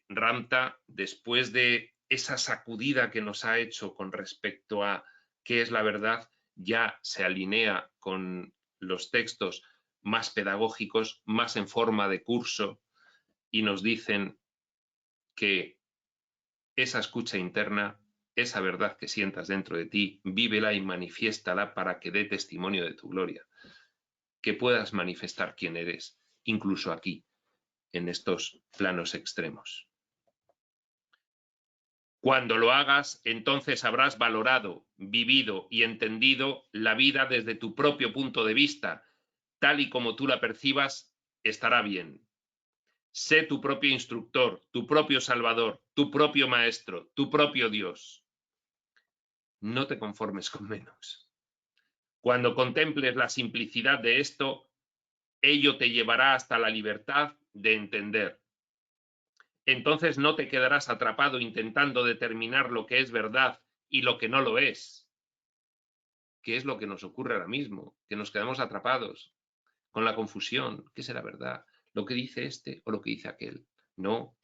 Ramta, después de esa sacudida que nos ha hecho con respecto a qué es la verdad, ya se alinea con los textos más pedagógicos, más en forma de curso, y nos dicen que esa escucha interna, esa verdad que sientas dentro de ti, vívela y manifiéstala para que dé testimonio de tu gloria. Que puedas manifestar quién eres, incluso aquí, en estos planos extremos. Cuando lo hagas, entonces habrás valorado, vivido y entendido la vida desde tu propio punto de vista, tal y como tú la percibas, estará bien. Sé tu propio instructor, tu propio salvador, tu propio maestro, tu propio Dios. No te conformes con menos. Cuando contemples la simplicidad de esto, ello te llevará hasta la libertad de entender. Entonces no te quedarás atrapado intentando determinar lo que es verdad y lo que no lo es. ¿Qué es lo que nos ocurre ahora mismo? Que nos quedamos atrapados con la confusión. ¿Qué será verdad? ¿Lo que dice este o lo que dice aquel? No.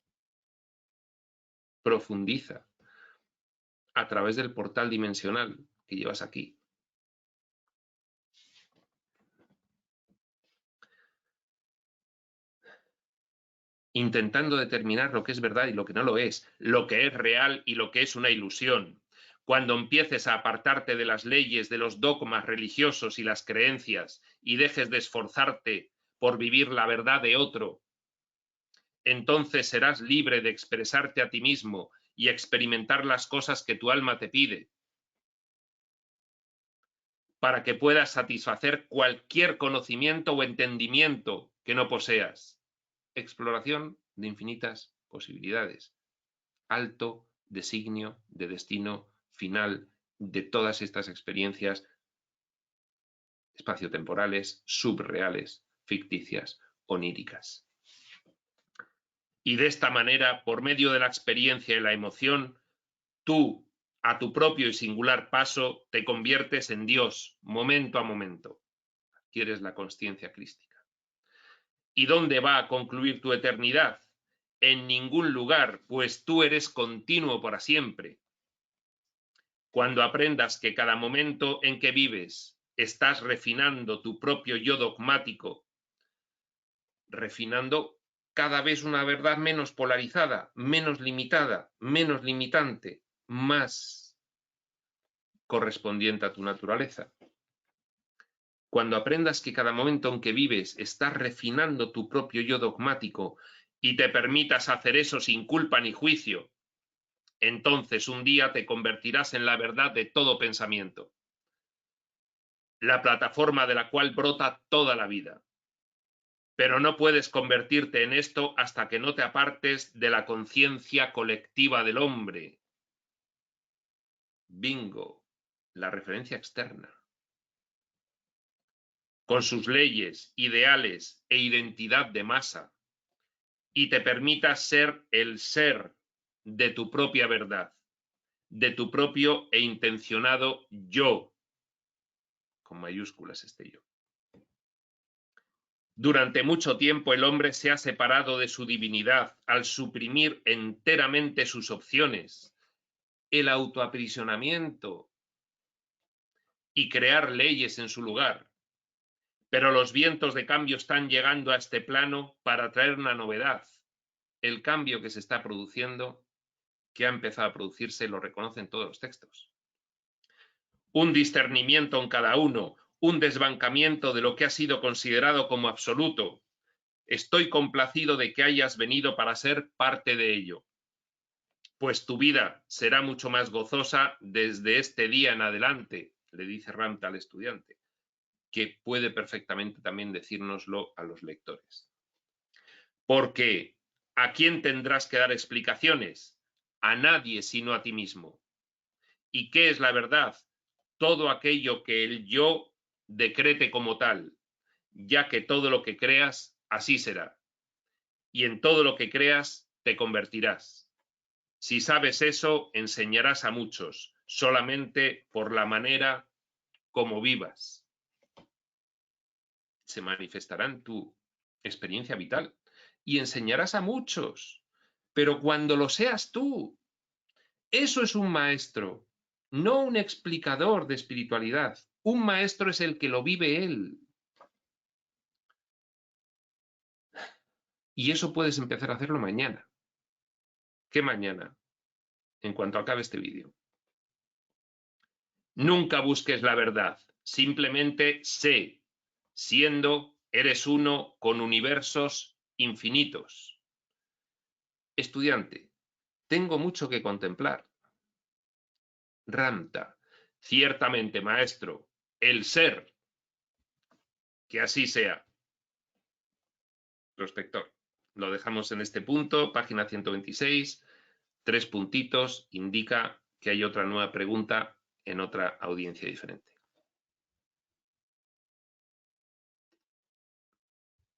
Profundiza a través del portal dimensional que llevas aquí. Intentando determinar lo que es verdad y lo que no lo es, lo que es real y lo que es una ilusión. Cuando empieces a apartarte de las leyes, de los dogmas religiosos y las creencias, y dejes de esforzarte por vivir la verdad de otro, entonces serás libre de expresarte a ti mismo y experimentar las cosas que tu alma te pide, para que puedas satisfacer cualquier conocimiento o entendimiento que no poseas. Exploración de infinitas posibilidades. Alto designio de destino final de todas estas experiencias espaciotemporales, subreales, ficticias, oníricas. Y de esta manera, por medio de la experiencia y la emoción, tú, a tu propio y singular paso, te conviertes en Dios, momento a momento. Adquieres la consciencia crística. ¿Y dónde va a concluir tu eternidad? En ningún lugar, pues tú eres continuo para siempre. Cuando aprendas que cada momento en que vives estás refinando tu propio yo dogmático, refinando cada vez una verdad menos polarizada, menos limitada, menos limitante, más correspondiente a tu naturaleza. Cuando aprendas que cada momento en que vives estás refinando tu propio yo dogmático y te permitas hacer eso sin culpa ni juicio, entonces un día te convertirás en la verdad de todo pensamiento, la plataforma de la cual brota toda la vida. Pero no puedes convertirte en esto hasta que no te apartes de la conciencia colectiva del hombre. Bingo, la referencia externa. Con sus leyes, ideales e identidad de masa, y te permitas ser el ser de tu propia verdad, de tu propio e intencionado yo, con mayúsculas este yo. Durante mucho tiempo el hombre se ha separado de su divinidad al suprimir enteramente sus opciones, el autoaprisionamiento y crear leyes en su lugar. Pero los vientos de cambio están llegando a este plano para traer una novedad. El cambio que se está produciendo, que ha empezado a producirse, lo reconocen todos los textos. Un discernimiento en cada uno, un desbancamiento de lo que ha sido considerado como absoluto. Estoy complacido de que hayas venido para ser parte de ello. Pues tu vida será mucho más gozosa desde este día en adelante, le dice Ramta al estudiante, que puede perfectamente también decírnoslo a los lectores. Porque ¿a quién tendrás que dar explicaciones? A nadie sino a ti mismo. ¿Y qué es la verdad? Todo aquello que el yo decrete como tal, ya que todo lo que creas, así será. Y en todo lo que creas, te convertirás. Si sabes eso, enseñarás a muchos, solamente por la manera como vivas. Se manifestará en tu experiencia vital y enseñarás a muchos, pero cuando lo seas tú. Eso es un maestro, no un explicador de espiritualidad. Un maestro es el que lo vive él. Y eso puedes empezar a hacerlo mañana. ¿Qué mañana? En cuanto acabe este vídeo. Nunca busques la verdad, simplemente sé, siendo, eres uno con universos infinitos. Estudiante, tengo mucho que contemplar. Ramta, ciertamente, maestro, el ser, que así sea. Prospector. Lo dejamos en este punto, página 126, 3 puntitos, indica que hay otra nueva pregunta en otra audiencia diferente.